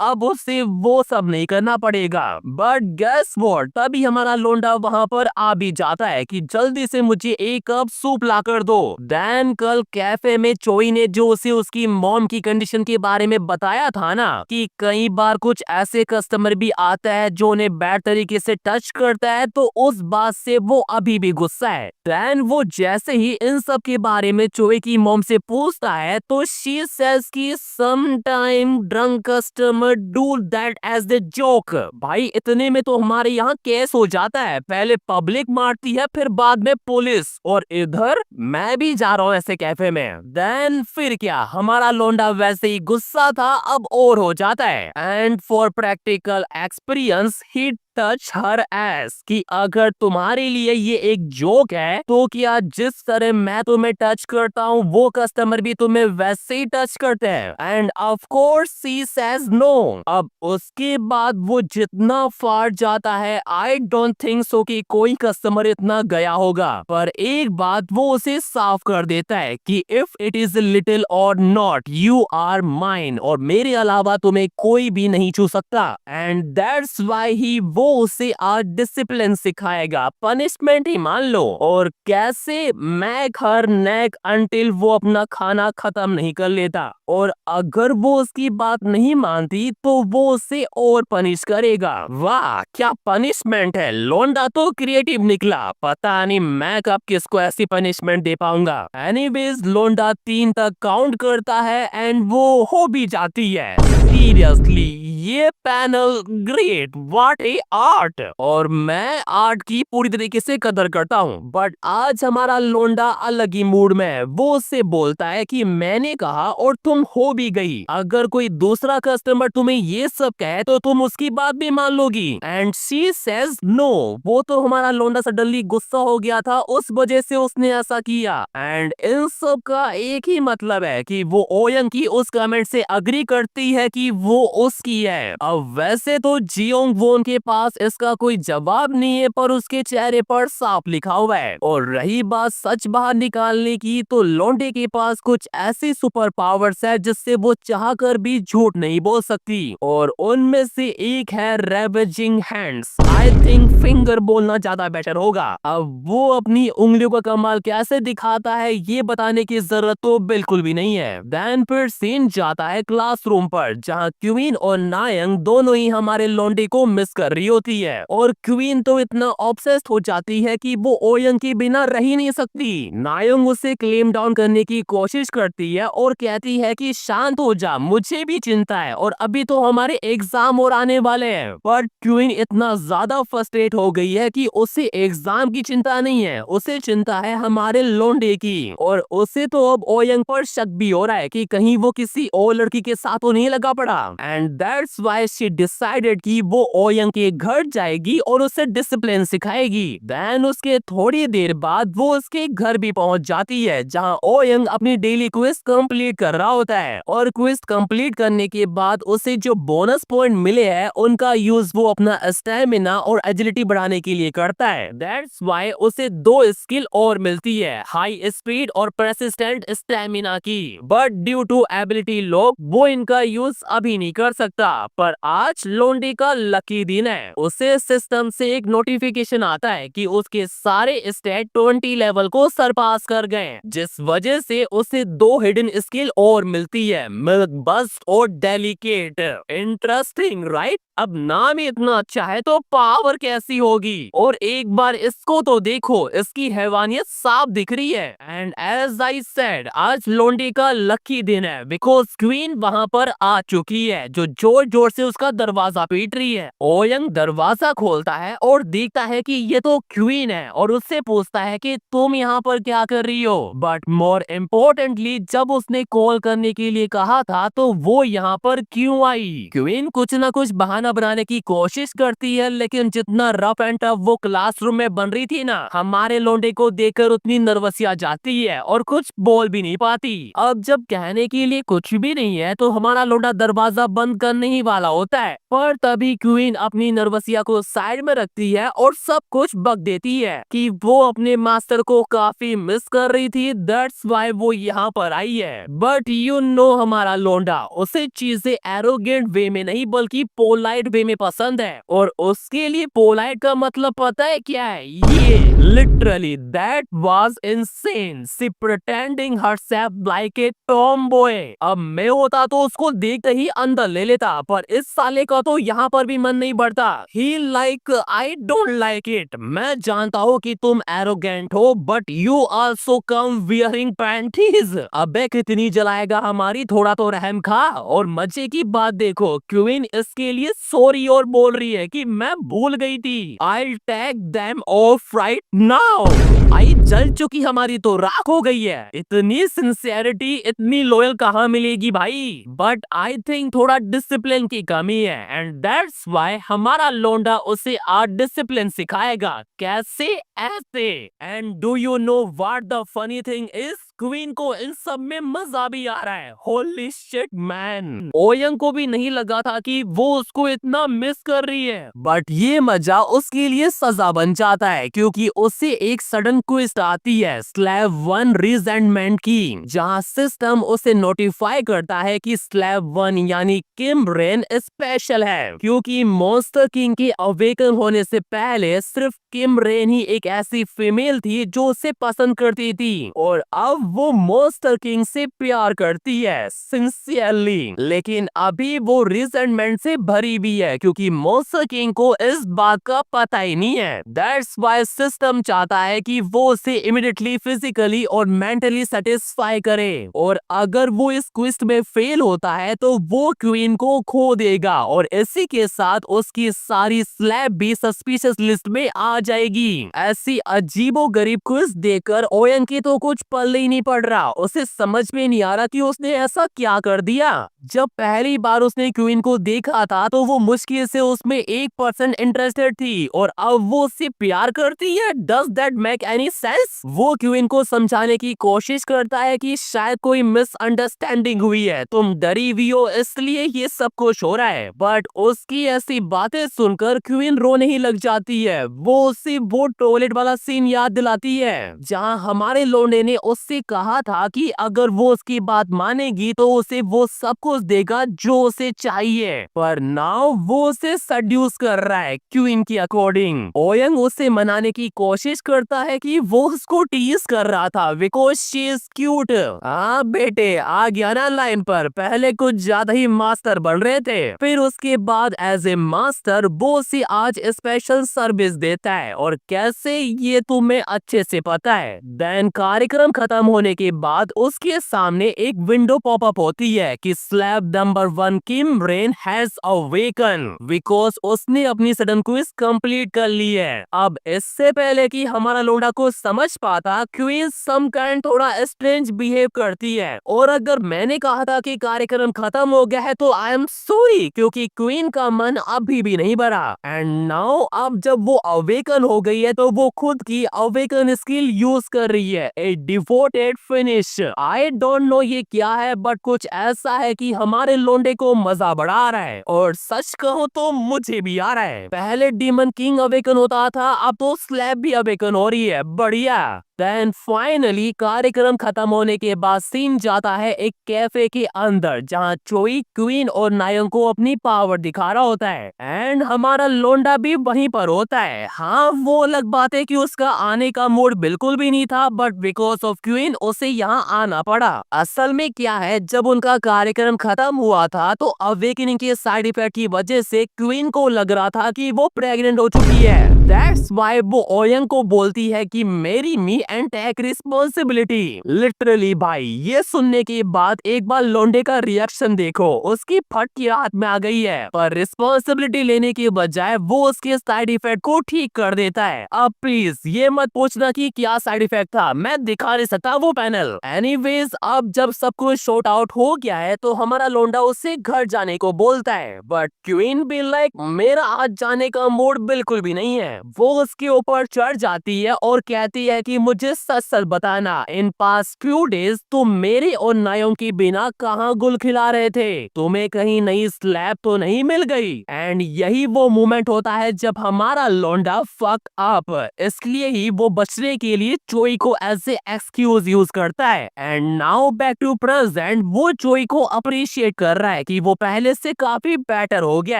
अब उसे वो सब नहीं करना पड़ेगा। बट गेस व्हाट, तभी हमारा लोंडा वहां पर आ भी जाता है कि जल्दी से मुझे एक कप सूप ला कर दो। देन कल कैफे में चोई ने जो उसे उसकी मॉम की कंडीशन के बारे में बताया था ना कि कई बार कुछ ऐसे कस्टमर भी आता है जो उन्हें बैड तरीके से टच करता है तो उस बात से वो अभी भी गुस्सा है। देन वो जैसे ही इन सब के बारे में चोई की मॉम से पूछता है तो शी सेज कि sometime drunk customer do that as the joke. भाई इतने में तो हमारे यहाँ केस हो जाता है, पहले पब्लिक मारती है फिर बाद में पुलिस, और इधर मैं भी जा रहा हूँ ऐसे कैफे में। देन फिर क्या, हमारा लोंडा वैसे ही गुस्सा था अब और हो जाता है and for practical experience he touch her ass कि अगर तुम्हारे लिए ये एक जोक है तो क्या जिस तरह मैं तुम्हें टच करता हूँ वो कस्टमर भी तुम्हें वैसे ही टच करते हैं। And of course she says no. अब उसके बाद वो जितना फाड़ जाता है आई डोंट थिंक सो कि कोई कस्टमर इतना गया होगा, पर एक बात वो उसे साफ कर देता है कि इफ इट इज लिटिल और नॉट यू आर माइन, और मेरे अलावा तुम्हें कोई भी नहीं छू सकता। एंड दैट्स व्हाई ही वो उसे आज डिसिप्लिन सिखाएगा, पनिशमेंट ही मान लो। और कैसे, मैक हर नेक अंटिल वो अपना खाना खत्म नहीं कर लेता, और अगर वो उसकी बात नहीं मानती तो वो उसे और पनिश करेगा। वाह क्या पनिशमेंट है, लोंडा तो क्रिएटिव निकला। पता नहीं मैं कब किसको ऐसी पनिशमेंट दे पाऊंगा। एनीवेज लोंडा 3 तक काउंट करता है एंड वो हो भी जाती है। सीरियसली ये panel great, what A art. और मैं आर्ट की पूरी तरीके से कदर करता हूँ बट आज हमारा लोंडा अलग ही मूड में है। वो उससे बोलता है कि मैंने कहा और तुम हो भी गई, अगर कोई दूसरा कस्टमर तुम्हें ये सब कहे तो तुम उसकी बात भी मान लोगी। And she says no. वो तो हमारा लोंडा सडनली गुस्सा हो गया था उस वजह से उसने ऐसा किया। एंड इन सब का एक ही मतलब है कि वो ओयंग की उस कमेंट से अग्री करती है कि वो उसकी है। अब वैसे तो जियोंग वोन के पास इसका कोई जवाब नहीं है पर उसके चेहरे पर साफ लिखा हुआ है। और रही बात सच बाहर निकालने की तो लोंडे के पास कुछ ऐसी सुपर पावर्स है जिससे वो चाहकर भी झूठ नहीं बोल सकती, और उनमें से एक है रेवेजिंग हैंड्स। आई थिंक फिंगर बोलना ज्यादा बेटर होगा। अब वो अपनी उंगलियों का कमाल कैसे दिखाता है ये बताने की जरूरत तो बिल्कुल भी नहीं है। देन फिर सीन जाता है क्लासरूम पर जहाँ क्वीन और ना नायंग दोनों ही हमारे लॉन्डे को मिस कर रही होती है और क्वीन तो इतना ऑब्सेस्ड हो जाती है कि वो ओयंग के बिना रह ही नहीं सकती। नायंग उसे क्लेम डाउन करने की कोशिश करती है और कहती है कि शांत हो जा, मुझे भी चिंता है और अभी तो हमारे एग्जाम और आने वाले हैं। पर क्वीन इतना ज्यादा फ्रस्ट्रेट हो गई है कि उसे एग्जाम की चिंता नहीं है, उसे चिंता है हमारे लॉन्डे की। और उसे तो अब ओयंग पर शक भी हो रहा है कि कहीं वो किसी और लड़की के साथ तो नहीं लगा पड़ा। And that's why she decided कि वो ओयंग के घर जाएगी और उसे डिसिप्लिन सिखाएगी। देन उसके थोड़ी देर बाद वो उसके घर भी पहुंच जाती है जहां ओयंग अपनी डेली क्विज कंप्लीट कर रहा होता है और क्विज कंप्लीट करने के बाद उसे जो बोनस पॉइंट मिले हैं उनका यूज वो अपना स्टैमिना और एजिलिटी बढ़ाने के लिए करता है। दैट्स व्हाई उसे 2 स्किल और मिलती है, हाई स्पीड और परसिस्टेंट स्टैमिना की। But due to ability lock वो इनका यूज अभी नहीं कर सकता। पर आज लोंडे का लकी दिन है, उसे सिस्टम से एक नोटिफिकेशन आता है कि उसके सारे स्टेट 20 लेवल को सरपास कर गए, जिस वजह से उसे 2 हिडन स्किल और मिलती है, मिल्क बस्ट और डेलिकेट। Interesting right? अब नाम ही इतना अच्छा है तो पावर कैसी होगी। और एक बार इसको तो देखो, इसकी हैवानियत साफ दिख रही है। एंड एज आई सेड आज लोंडे का लकी दिन है बिकॉज क्वीन वहां पर आ चुकी है जो जोर जोर से उसका दरवाजा पीट रही है। ओयंग दरवाजा खोलता है और देखता है कि ये तो क्वीन है और उससे पूछता है कि तुम यहाँ पर क्या कर रही हो। बट मोर इम्पोर्टेंटली जब उसने कॉल करने के लिए कहा था तो वो यहाँ पर क्यों आई। क्वीन कुछ ना कुछ बहाना बनाने की कोशिश करती है, लेकिन जितना रफ एंड टफ वो क्लासरूम में बन रही थी ना, हमारे लोंडे को देखकर उतनी नर्वस आ जाती है और कुछ बोल भी नहीं पाती। अब जब कहने के लिए कुछ भी नहीं है तो हमारा लोंडा दरवाजा बंद करने ही वाला होता है। पर तभी क्वीन अपनी नर्वसिया को साइड में रखती है और सब कुछ बक देती है कि वो अपने मास्टर को काफी मिस कर रही थी, दैट्स व्हाई वो यहाँ पर आई है। बट यू नो हमारा लोंडा उसे चीजें एरोगेंट वे में नहीं बल्कि पोलाइट वे में पसंद है और उसके लिए पोलाइट का मतलब पता है क्या है? ये literally that was insane, she pretending herself like a tomboy. अब मैं होता तो उसको देखते ही अंदर ले लेता, पर इस साले का तो यहाँ पर भी मन नहीं बढ़ता। He like I don't like it. मैं जानता हूँ कि तुम एरोगेंट हो but you also come wearing panties. अबे कितनी जलाएगा हमारी, थोड़ा तो रहम खा। और मजे की बात देखो, क्वीन इसके लिए सॉरी और बोल रही है कि मैं भूल गई थी। I take them off right now. आई जल चुकी हमारी तो राख हो गई है। इतनी सिंसियरिटी इतनी लॉयल कहाँ मिलेगी भाई। बट आई थिंक थोड़ा डिसिप्लिन की कमी है एंड दैट्स व्हाई हमारा लोंडा उसे आज डिसिप्लिन सिखाएगा। कैसे? ऐसे। And do you know what the funny thing is? Queen को इन सब में मजा भी आ रहा है। होली शिट मैन, ओयंग को भी नहीं लगा था कि वो उसको इतना मिस कर रही है। बट ये मजा उसके लिए सजा बन जाता है क्योंकि उसे एक सडन क्विस्ट आती है स्लैब 1 रिजेंटमेंट की, जहां सिस्टम उसे नोटिफाई करता है कि स्लैब 1 यानी किम रेन स्पेशल है क्योंकि मॉन्स्टर किंग के अवेकन होने से पहले सिर्फ किम रेन ही एक ऐसी फीमेल थी जो उसे पसंद करती थी और अब वो मॉन्स्टर किंग से प्यार करती है सिंसियरली। लेकिन अभी वो रिजेंटमेंट से भरी भी है क्योंकि मॉन्स्टर किंग को इस बात का पता ही नहीं है। दैट्स व्हाई सिस्टम चाहता है कि वो उसे इमीडिएटली फिजिकली और मेंटली सेटिस्फाई करे और अगर वो इस क्विस्ट में फेल होता है तो वो क्वीन को खो देगा और इसी के साथ उसकी सारी स्लैब भी सस्पिशियस लिस्ट में आ जाएगी। ऐसी अजीबो गरीब क्विज देखकर ओयंग की तो कुछ पल्ले ही नहीं पड़ रहा। उसे समझ में नहीं आ रहा कि उसने ऐसा क्या कर दिया। जब पहली बार उसने क्वीन को देखा था तो वो मुश्किल से उसमें 1% इंटरेस्टेड थी और अब वो उससे प्यार करती है। Does that make any sense? वो क्वीन को समझाने की कोशिश करता है कि शायद कोई मिसअंडरस्टैंडिंग हुई है, तुम डरी हुई हो इसलिए ये सब कुछ हो रहा है। बट उसकी ऐसी बातें सुनकर क्वीन रोने ही लग जाती है। वो उसे वो टॉयलेट वाला सीन याद दिलाती है जहां हमारे लोंडे ने उससे कहा था कि अगर वो उसकी बात मानेगी तो उसे वो सब कुछ देगा जो उसे चाहिए, पर नाउ वो उसे सड्यूस कर रहा है क्वीन की अकॉर्डिंग। ओयंग उसे मनाने की कोशिश करता है कि वो उसको टीज कर रहा था बिकॉज शी इज क्यूट। हाँ बेटे, आ गया ना लाइन पर, पहले कुछ ज्यादा ही मास्टर बन रहे थे, फिर उसके बाद एज ए मास्टर वो उसे आज स्पेशल सर्विस देता है, और कैसे ये तुम्हें अच्छे से पता है। देन कार्यक्रम खत्म होने के बाद उसके सामने एक विंडो पॉपअप होती है कि slab number 1 Kim rain has awaken because उसने अपनी सडन क्विज कंप्लीट कर ली है। अब इससे पहले कि हमारा लोडा को समझ पाता, क्वीन सम काइंड थोड़ा स्ट्रेंज बिहेव करती है, और अगर मैंने कहा था कि कार्यक्रम खत्म हो गया है तो आई एम सॉरी, क्योंकि क्वीन का मन अभी भी नहीं भरा। एंड नाउ अब जब वो अवेकन हो गई है तो वो खुद की अवेकन स्किल यूज कर रही है, a devoted finish. I don't know ये क्या है, बट कुछ ऐसा है कि हमारे लोंडे को मजा बढ़ा रहा है, और सच कहूँ तो मुझे भी आ रहा है। पहले डीमन किंग अवेकन होता था, अब तो स्लैब भी अवेकन हो रही है, बढ़िया। देन फाइनली कार्यक्रम खत्म होने के बाद सीन जाता है एक कैफे के अंदर, जहां चोई क्वीन और नायंग को अपनी पावर दिखा रहा होता है, एंड हमारा लोंडा भी वहीं पर होता है। हाँ, वो अलग बात है कि उसका आने का मूड बिल्कुल भी नहीं था, बट बिकॉज ऑफ क्वीन उसे यहाँ आना पड़ा। असल में क्या है, जब उनका कार्यक्रम खत्म हुआ था तो अवेकनिंग के साइड इफेक्ट की वजह से क्वीन को लग रहा था कि वो प्रेग्नेंट हो चुकी है। दैट्स व्हाई वो ओयंग को बोलती है कि marry me and take responsibility. Literally भाई, ये सुनने के बाद एक बार लोंडे का रिएक्शन देखो, उसकी फट की हाथ में आ गई है, पर रिस्पॉन्सिबिलिटी लेने के बजाय वो उसके साइड इफेक्ट को ठीक कर देता है। अब प्लीज ये मत पूछना कि क्या साइड इफेक्ट था, मैं दिखा नहीं सकता वो पैनल। एनीवेज, अब जब सब कुछ शॉर्ट आउट हो गया है तो हमारा लोंडा उससे घर जाने को बोलता है, बट क्वीन भी लाइक मेरा आज जाने का मूड बिल्कुल भी नहीं है। वो उसके ऊपर चढ़ जाती है और कहती है कि मुझे सच सच बताना, इन पास्ट फ्यू डेज तुम मेरे और नायों के बिना कहाँ गुल खिला रहे थे, तुम्हें कहीं नई स्लैब तो नहीं मिल गई। एंड यही वो मोमेंट होता है जब हमारा लोंडा फक अप, इसलिए ही वो बचने के लिए चोई को एज ए एक्सक्यूज यूज करता है। And now back to present, वो चोई को अप्रिशिएट कर रहा है कि वो पहले से काफी बेटर हो गया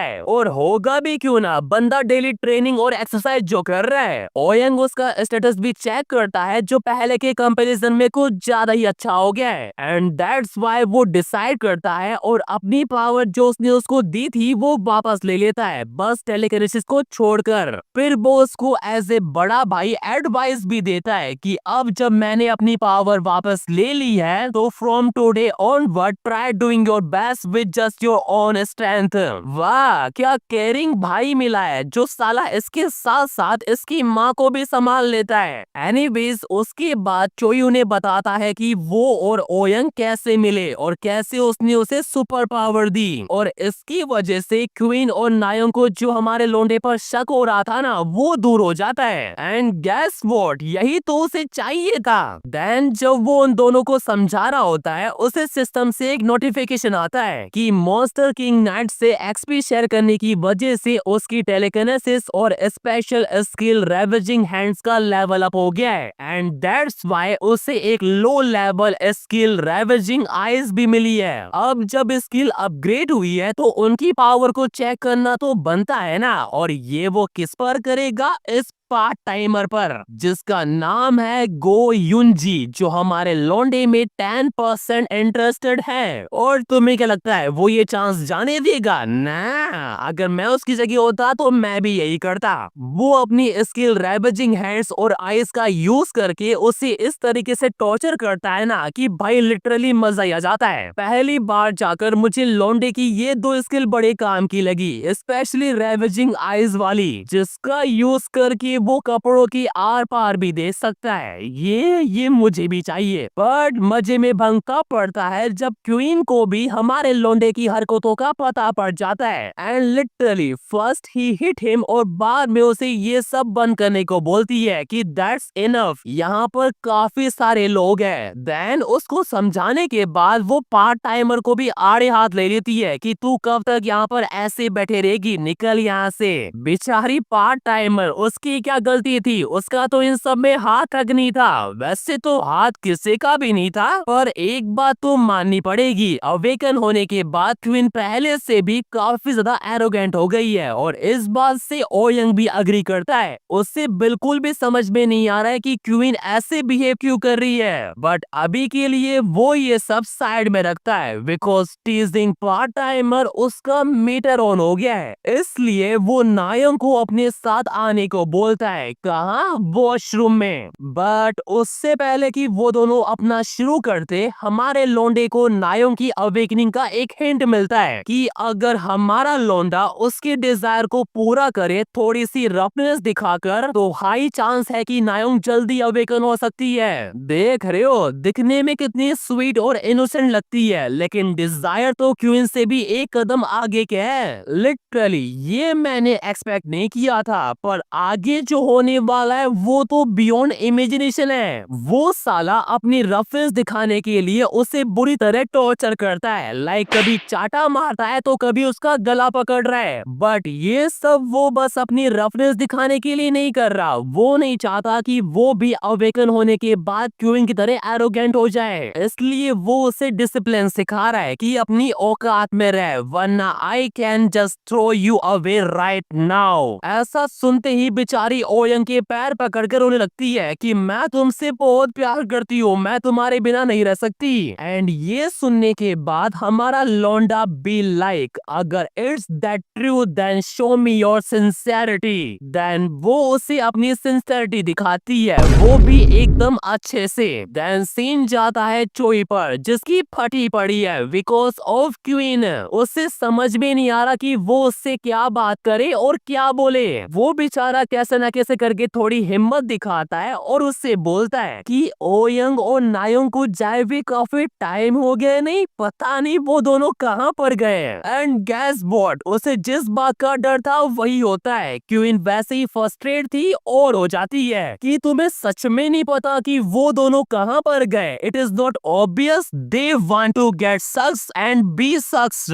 है, और होगा भी क्यों ना, बंदा डेली ट्रेनिंग और एक्सरसाइज जो कर रहा है। ओयंग उसका स्टेटस भी चेक करता है जो पहले के कंपैरिजन में कुछ ज्यादा ही अच्छा हो गया है, एंड दैट्स व्हाई वो डिसाइड करता है और अपनी पावर जो उसने उसको दी थी वो वापस ले लेता है, बस टेलीकिनेसिस को छोड़कर। फिर वो उसको एज ए बड़ा भाई एडवाइस भी देता है कि अब जब मैंने अपनी पावर वापस ले ली है तो from today onward try doing your best with just your own strength. वाह, क्या केयरिंग भाई मिला है, जो साला इसके साथ साथ इसकी माँ को भी संभाल लेता है। एनीवेज, उसके बाद चोई उन्हें बताता है कि वो और ओयंग कैसे मिले और कैसे उसने उसे सुपर पावर दी, और इसकी वजह से क्वीन और नायोंग को जो हमारे लोंडे पर शक हो रहा था ना, वो दूर हो जाता है। एंड गेस व्हाट, यही तो उसे चाहिए था। देन जब वो उन दोनों को समझा रहा होता है, उसे सिस्टम से एक नोटिफिकेशन आता है कि मॉन्स्टर किंग नाइट से एक्सपी शेयर करने की वजह से उसकी टेलीकिनेसिस और स्पेशल स्किल रेवेजिंग हैंड्स का लेवल अप हो गया है, एंड दैट्स व्हाई उसे एक लो लेवल स्किल रेवेजिंग आइज भी मिली है। अब जब स्किल अपग्रेड हुई है तो उनकी पावर को चेक करना तो बनता है ना, और ये वो किस पर करेगा, इस पार्ट टाइमर पर, जिसका नाम है गो युनजी, जो हमारे लोंडे में 10% इंटरेस्टेड है। और तुम्हें क्या लगता है वो ये चांस जाने देगा? ना, अगर मैं उसकी जगह होता तो मैं भी यही करता। वो अपनी स्किल रेवेजिंग हैंड्स और आइज का यूज करके उसे इस तरीके से टॉर्चर करता है ना कि भाई लिटरली मजा ही आ जाता है। पहली बार जाकर मुझे लोंडे की ये दो स्किल बड़े काम की लगी, स्पेशली रेवेजिंग आइज वाली, जिसका यूज करके वो कपड़ों की आर पार भी दे सकता है। ये मुझे भी चाहिए। बट मजे में भंग कब पड़ता है जब क्वीन को भी हमारे लोंडे की हरकतों का पता पड़ जाता है, and literally first he hit him और बाद में उसे ये सब बंद करने को बोलती है कि दैट्स इनफ, यहाँ पर काफी सारे लोग हैं। देन उसको समझाने के बाद वो पार्ट टाइमर को भी आड़े हाथ ले लेती है कि तू कब तक यहाँ पर ऐसे बैठे रहेगी, निकल यहाँ से। बेचारी पार्ट टाइमर उसकी क्या गलती थी, उसका तो इन सब में हाथ तक नहीं था। वैसे तो हाथ किसी का भी नहीं था, पर एक बात तो माननी पड़ेगी, अवेकन होने के बाद क्वीन पहले से भी काफी ज्यादा एरोगेंट हो गई है और इस बात से ओयंग भी अग्री करता है। उससे बिल्कुल भी समझ में नहीं आ रहा है कि क्वीन ऐसे बिहेव क्यों कर रही है, बट अभी के लिए वो ये सब साइड में रखता है बिकॉज टीजिंग पार्ट टाइमर उसका मीटर ऑन हो गया है। इसलिए वो नायंग को अपने साथ आने को बोलता है। कहाँ? वॉशरूम में। बट उससे पहले कि वो दोनों अपना शुरू करते, हमारे लौंडे को नायंग की अवेकनिंग का एक हिंट मिलता है कि अगर हमारा लौंडा उसके डिजायर को पूरा करे थोड़ी सी रफनेस दिखाकर, तो हाई चांस है कि नायंग जल्दी अवेकन हो सकती है। देख रहे हो दिखने में कितनी स्वीट और इनोसेंट लगती है, लेकिन डिजायर तो क्वीन से भी एक कदम आगे के है। लिटरली ये मैंने एक्सपेक्ट नहीं किया था, पर आगे जो होने वाला है वो तो बियॉन्ड इमेजिनेशन है। वो साला अपनी रफनेस दिखाने के लिए उसे बुरी तरह टॉर्चर करता है, लाइक कभी चाटा मारता है तो कभी उसका गला पकड़ रहा है। बट ये सब वो बस अपनी रफनेस दिखाने के लिए नहीं कर रहा, वो नहीं चाहता कि वो भी अवेकन होने के बाद क्वीन की तरह एरोगेंट हो जाए। इसलिए वो उसे डिसिप्लिन सिखा रहा है कि अपनी औकात में रह, वरना I can just throw you away right now. ऐसा सुनते ही बेचारी ओयंग के पैर पकड़कर रोने लगती है कि मैं तुमसे बहुत प्यार करती हूँ, मैं तुम्हारे बिना नहीं रह सकती। एंड ये सुनने के बाद हमारा लौंडा बी लाइक, अगर it's that true then show me your sincerity. Then वो उसे अपनी सिंसेरिटी दिखाती है, वो भी एकदम अच्छे से। देन सीन जाता है चोई पर, जिसकी फटी पड़ी है बिकॉज ऑफ क्वीन। उसे समझ में नहीं आ रहा कि वो उससे क्या बात करे और क्या बोले। वो बेचारा कैसे न कैसे करके थोड़ी हिम्मत दिखाता है और उससे बोलता है कि ओयंग और नायोंग को जाए भी काफी टाइम हो गया, नहीं पता नहीं वो दोनों कहाँ पर गए। एंड गैस व्हाट, उसे जिस बात का डर था वही होता है। क्वीन वैसे ही फ्रस्ट्रेट थी और हो जाती है कि तुम्हें सच में नहीं पता कि वो दोनों कहाँ पर गए। It is not obvious they want to get sucks and be sucks.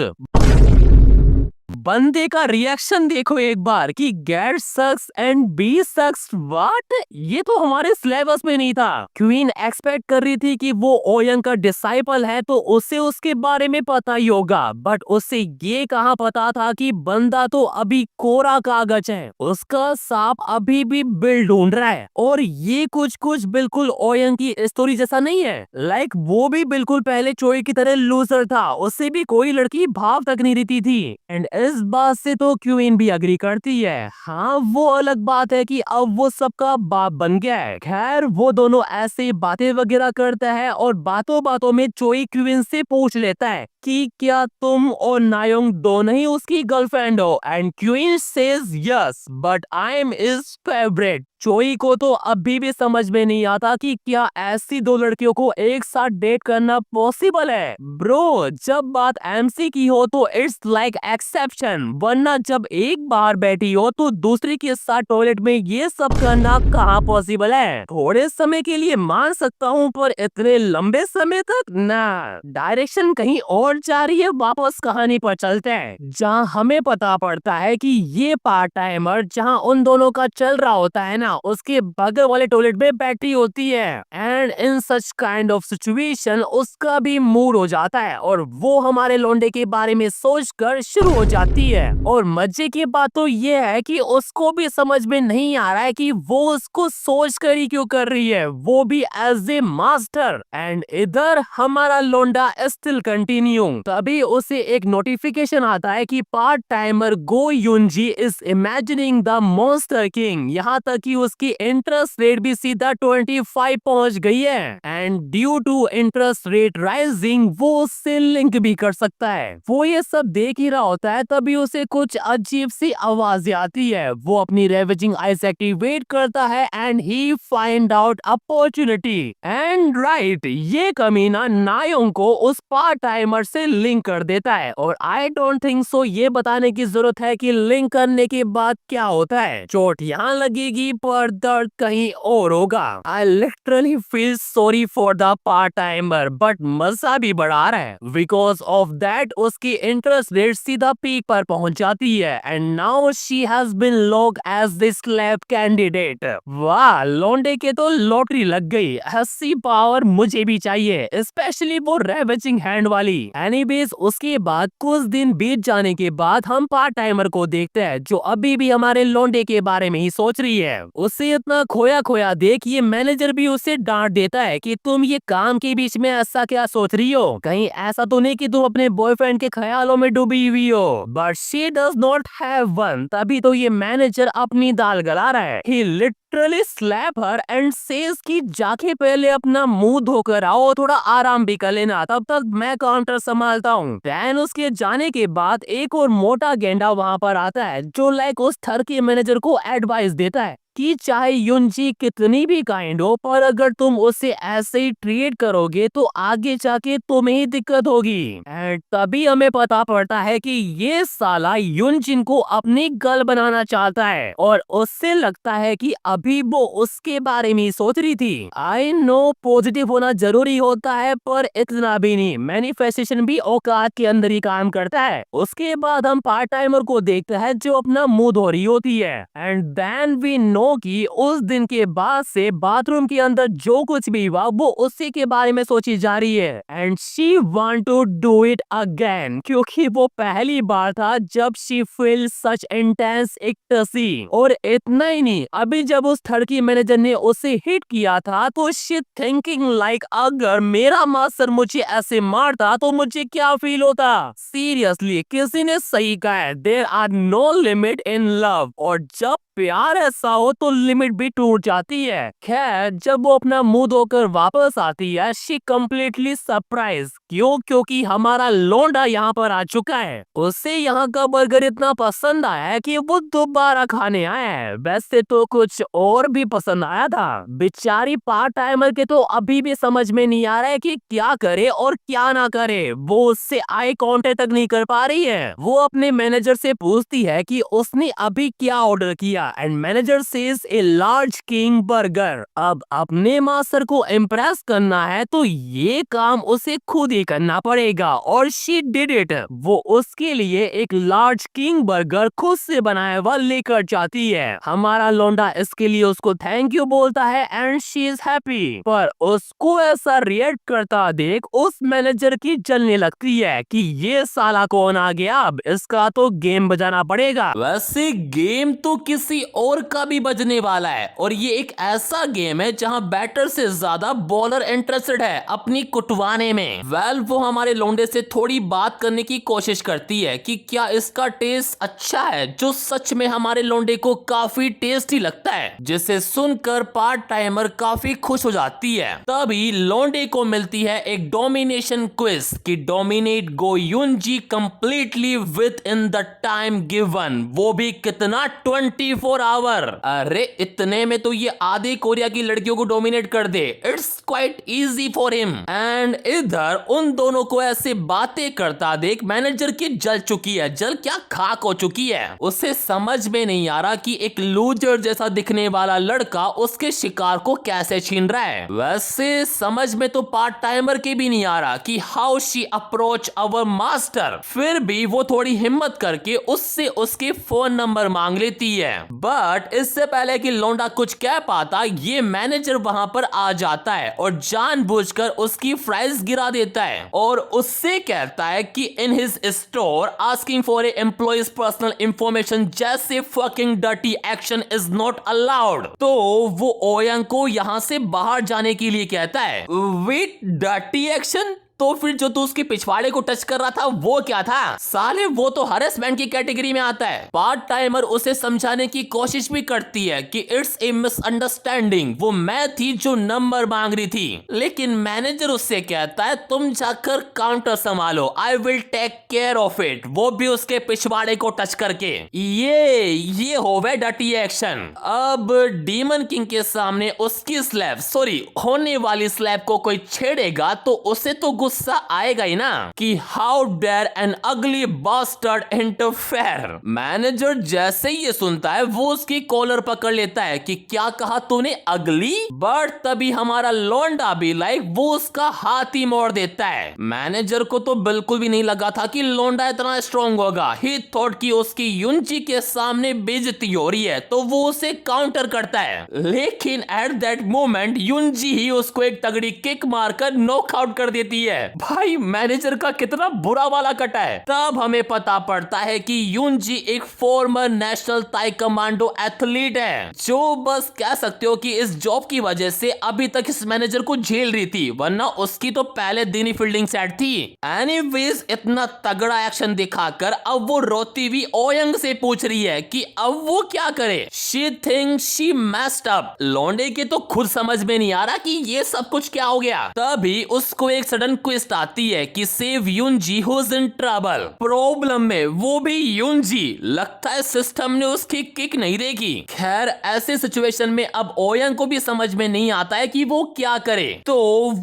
बंदे का रिएक्शन देखो एक बार कि get sucks and be sucks, what? ये तो हमारे सिलेबस में नहीं था। क्वीन एक्सपेक्ट कर रही थी कि वो ओयंग का डिसाइपल है तो उसे उसके बारे में पता ही होगा, बट उसे ये कहाँ पता था कि बंदा तो अभी कोरा कागज है, उसका सांप अभी भी बिल ढूंढ रहा है। और ये कुछ कुछ बिल्कुल ओयंग की स्टोरी जैसा नहीं है। लाइक वो भी बिल्कुल पहले चोई की तरह लूजर था, उससे भी कोई लड़की भाव तक नहीं देती थी। एंड इस बात से तो क्वीन भी अग्री करती है। हाँ वो अलग बात है कि अब वो सबका बाप बन गया है। खैर वो दोनों ऐसे बातें वगैरह करता है और बातों बातों में चोई क्वीन से पूछ लेता है कि क्या तुम और नायोंग दोनों ही उसकी गर्लफ्रेंड हो। And queen says yes but I am his favourite. Choi को तो अभी भी समझ में नहीं आता कि क्या ऐसी दो लड़कियों को एक साथ डेट करना पॉसिबल है। ब्रो जब बात एमसी की हो तो इट्स लाइक एक्सेप्शन, वरना जब एक बार बैठी हो तो दूसरी के साथ टॉयलेट में ये सब करना कहाँ पॉसिबल है। थोड़े समय के लिए मान सकता हूँ, पर इतने लंबे समय तक ना। डायरेक्शन कहीं और जा रही है, वापस कहानी पर चलते हैं जहाँ हमें पता पड़ता है कि ये पार्ट टाइमर जहाँ उन दोनों का चल रहा होता है ना, उसके बगल वाले टॉयलेट में बैठी होती है। And in such kind of situation उसका भी मूड हो जाता है और वो हमारे लौंडे के बारे में सोचकर शुरू हो जाती है। और मजे की बात तो ये है कि उसको भी समझ में नहीं आ रहा है कि वो उसको सोच कर ही क्यों कर रही है, वो भी एज ए मास्टर। एंड इधर हमारा लौंडा स्टिल कंटिन्यू। तभी उसे एक नोटिफिकेशन आता है कि part timer Go Yunji is imagining the monster king. यहाँ तक कि उसकी इंटरेस्ट रेट भी सीधा 25 पहुंच गई है। And due to interest rate rising वो उससे लिंक भी कर सकता है। वो ये सब देख ही रहा होता है, तभी उसे कुछ अजीब सी आवाजें आती है। वो अपनी रेवेजिंग आइज एक्टिवेट करता है and he find out opportunity. And right ये कमीना नायोंग को उस पार्ट टाइमर से लिंक कर देता है। और आई डोंट थिंक सो ये बताने की जरूरत है कि लिंक करने के बाद क्या होता है। चोट यहाँ लगेगी पर दर्द कहीं और होगा। I literally feel sorry for the part timer, but मजा भी बढ़ा रहा है। बिकॉज ऑफ दैट उसकी इंटरेस्ट रेट सीधा पीक पर पहुंच जाती है and now she has been locked as the slab candidate. वाह, लौंडे के तो लॉटरी लग गई। ऐसी पावर मुझे भी चाहिए, स्पेशली वो रेवेजिंग हैंड वाली। एनीवेज उसके बाद कुछ दिन बीत जाने के बाद हम पार्ट टाइमर को देखते हैं जो अभी भी हमारे लौंडे के बारे में ही सोच रही है। उसे इतना खोया खोया देख ये मैनेजर भी उसे डांट देता है कि तुम ये काम के बीच में ऐसा क्या सोच रही हो, कहीं ऐसा तो नहीं कि तुम अपने बॉयफ्रेंड के ख्यालों में डूबी हुई हो। But she does not have one. तभी तो ये मैनेजर अपनी दाल गला रहा है। He literally slap her and says कि जाके पहले अपना मुंह धोकर आओ, थोड़ा आराम भी कर लेना, तब तक मैं काउंटर संभालता हूँ। देन उसके जाने के बाद एक और मोटा गेंडा वहाँ पर आता है जो लाइक उस थर के मैनेजर को एडवाइस देता है कि चाहे युनजी कितनी भी काइंड हो, पर अगर तुम उसे ऐसे ही ट्रीट करोगे तो आगे जाके तुम्हें ही दिक्कत होगी। एंड तभी हमें पता पड़ता है कि ये साला युनजिन को अपनी गर्ल बनाना चाहता है और उससे लगता है कि अभी वो उसके बारे में सोच रही थी। आई नो पॉजिटिव होना जरूरी होता है, पर इतना भी नहीं। मैनिफेस्टेशन भी औकात के अंदर ही काम करता है। उसके बाद हम पार्ट टाइमर को देखते हैं जो अपना मुंह धो रही होती है एंड देन वी नो कि उस दिन के बाद से बाथरूम के अंदर जो कुछ भी हुआ वो उसी के बारे में सोची जा रही है and she want to do it again, क्योंकि वो पहली बार था जब she feel such intense ecstasy. और इतना ही नहीं, अभी जब उस थर्की मैनेजर ने उसे हिट किया था तो शी थिंकिंग लाइक अगर मेरा मास्टर मुझे ऐसे मारता तो मुझे क्या फील होता। सीरियसली किसी ने सही कहा है, there are no limit in love. और जब प्यार ऐसा हो तो लिमिट भी टूट जाती है। खैर जब वो अपना मुंह धोकर वापस आती है शी कम्प्लीटली सरप्राइज। क्यों? क्योंकि हमारा लौंडा यहाँ पर आ चुका है। उसे यहाँ का बर्गर इतना पसंद आया है कि वो दोबारा खाने आया है। वैसे तो कुछ और भी पसंद आया था। बेचारी पार्ट टाइमर के तो अभी भी समझ में नहीं आ रहा है कि क्या करे और क्या ना करे। वो उससे आई कांटेक्ट तक नहीं कर पा रही है। वो अपने मैनेजर से पूछती है कि उसने अभी क्या ऑर्डर किया and manager says a large king burger. अब अपने मास्टर को इम्प्रेस करना है तो ये काम उसे खुद ही करना पड़ेगा और शी डिड इट। वो उसके लिए एक लार्ज किंग बर्गर खुद से बनाया हुआ लेकर जाती है। हमारा लौंडा इसके लिए उसको थैंक यू बोलता है एंड शी इज हैप्पी। पर उसको ऐसा रिएक्ट करता देख उस मैनेजर की जलने लगती है कि ये साला कौन आ गया, अब इसका तो गेम बजाना पड़ेगा। वैसे गेम तो किसी और का भी बजने वाला है और ये एक ऐसा गेम है जहां बैटर से ज्यादा बॉलर इंटरेस्टेड है अपनी कुटवाने में। वो हमारे लौंडे से थोड़ी बात करने की कोशिश करती है कि क्या इसका टेस्ट अच्छा है, जो सच में हमारे लौंडे को काफी टेस्टी लगता है, जिसे सुनकर पार्ट टाइमर काफी खुश हो जाती है। तभी लौंडे को मिलती है एक डोमिनेशन क्विज कि dominate Go Yunji completely within the time given, वो भी कितना 24 आवर। अरे इतने में तो ये आधे कोरिया की लड़कियों को डोमिनेट कर दे। It's quite easy for him. And इधर उन दोनों को ऐसे बातें करता देख मैनेजर की जल चुकी है, जल क्या खाक हो चुकी है। उसे समझ में नहीं आ रहा कि एक लूजर जैसा दिखने वाला लड़का उसके शिकार को कैसे छीन रहा है। वैसे समझ में तो पार्ट टाइमर के भी नहीं आ रहा कि how she approach our master. फिर भी वो थोड़ी हिम्मत करके उससे उसके फोन नंबर मांग लेती है। बट इससे पहले कि लौंडा कुछ कह पाता ये मैनेजर वहां पर आ जाता है और जानबूझकर उसकी प्राइस गिरा देता है और उससे कहता है कि in his store asking for a employee's personal information जैसे fucking dirty action is not allowed. तो वो ओयंग को यहाँ से बाहर जाने के लिए कहता है। Wait, dirty action? तो फिर जो तू उसके पिछवाड़े को टच कर रहा था वो क्या था? साले वो तो हरेसमेंट की कैटेगरी में आता है। पार्ट टाइमर उसे समझाने की कोशिश भी करती है कि इट्स ए मिसअंडरस्टैंडिंग, वो मैं थी जो नंबर मांग रही थी। लेकिन मैनेजर उससे कहता है तुम जाकर काउंटर संभालो, I will take care of it, वो भी उसके पिछवाड़े को टच करके। ये होवे डर्टी एक्शन। अब डीमन किंग के सामने उसकी स्लैब, सॉरी होने वाली स्लैब को कोई छेड़ेगा तो उसे तो गुस्सा आएगा ही ना कि how dare an ugly bastard interfere. Manager जैसे ही ये सुनता है वो उसकी कॉलर पकड़ लेता है कि क्या कहा तूने, अगली। बट तभी हमारा लौंडा भी वो उसका हाथ ही मोड़ देता है। मैनेजर को तो बिल्कुल भी नहीं लगा था कि लौंडा इतना स्ट्रॉन्ग होगा। ही थॉट कि उसकी युनजी के सामने बेइज्जती हो रही है तो वो उसे काउंटर करता है, लेकिन एट दैट मोमेंट युनजी ही उसको एक तगड़ी किक मारकर नॉकआउट कर देती है। भाई मैनेजर का कितना बुरा वाला कटा है। तब हमें पता पड़ता है कि युनजी एक फॉर्मर नेशनल ताई कमांडो एथलीट है, जो बस कह सकते हो कि इस जॉब की वजह से अभी तक इस मैनेजर को झेल रही थी, वरना उसकी तो पहले दिन ही फील्डिंग सेट थी। एनीवेज इतना तगड़ा एक्शन दिखाकर अब वो रोती हुई ओयंग से पूछ रही है कि अब वो क्या करे। She thinks she messed up. लौंडे के तो खुद समझ में नहीं आ रहा कि ये सब कुछ क्या हो गया। तभी उसको एक सडन ट्विस्ट आती है कि save Yunji who's in trouble. Problem में वो भी युनजी। लगता है सिस्टम ने उसकी किक नहीं देखी। खैर ऐसे सिचुएशन में अब ओयंग को भी समझ में नहीं आता है कि वो क्या करे, तो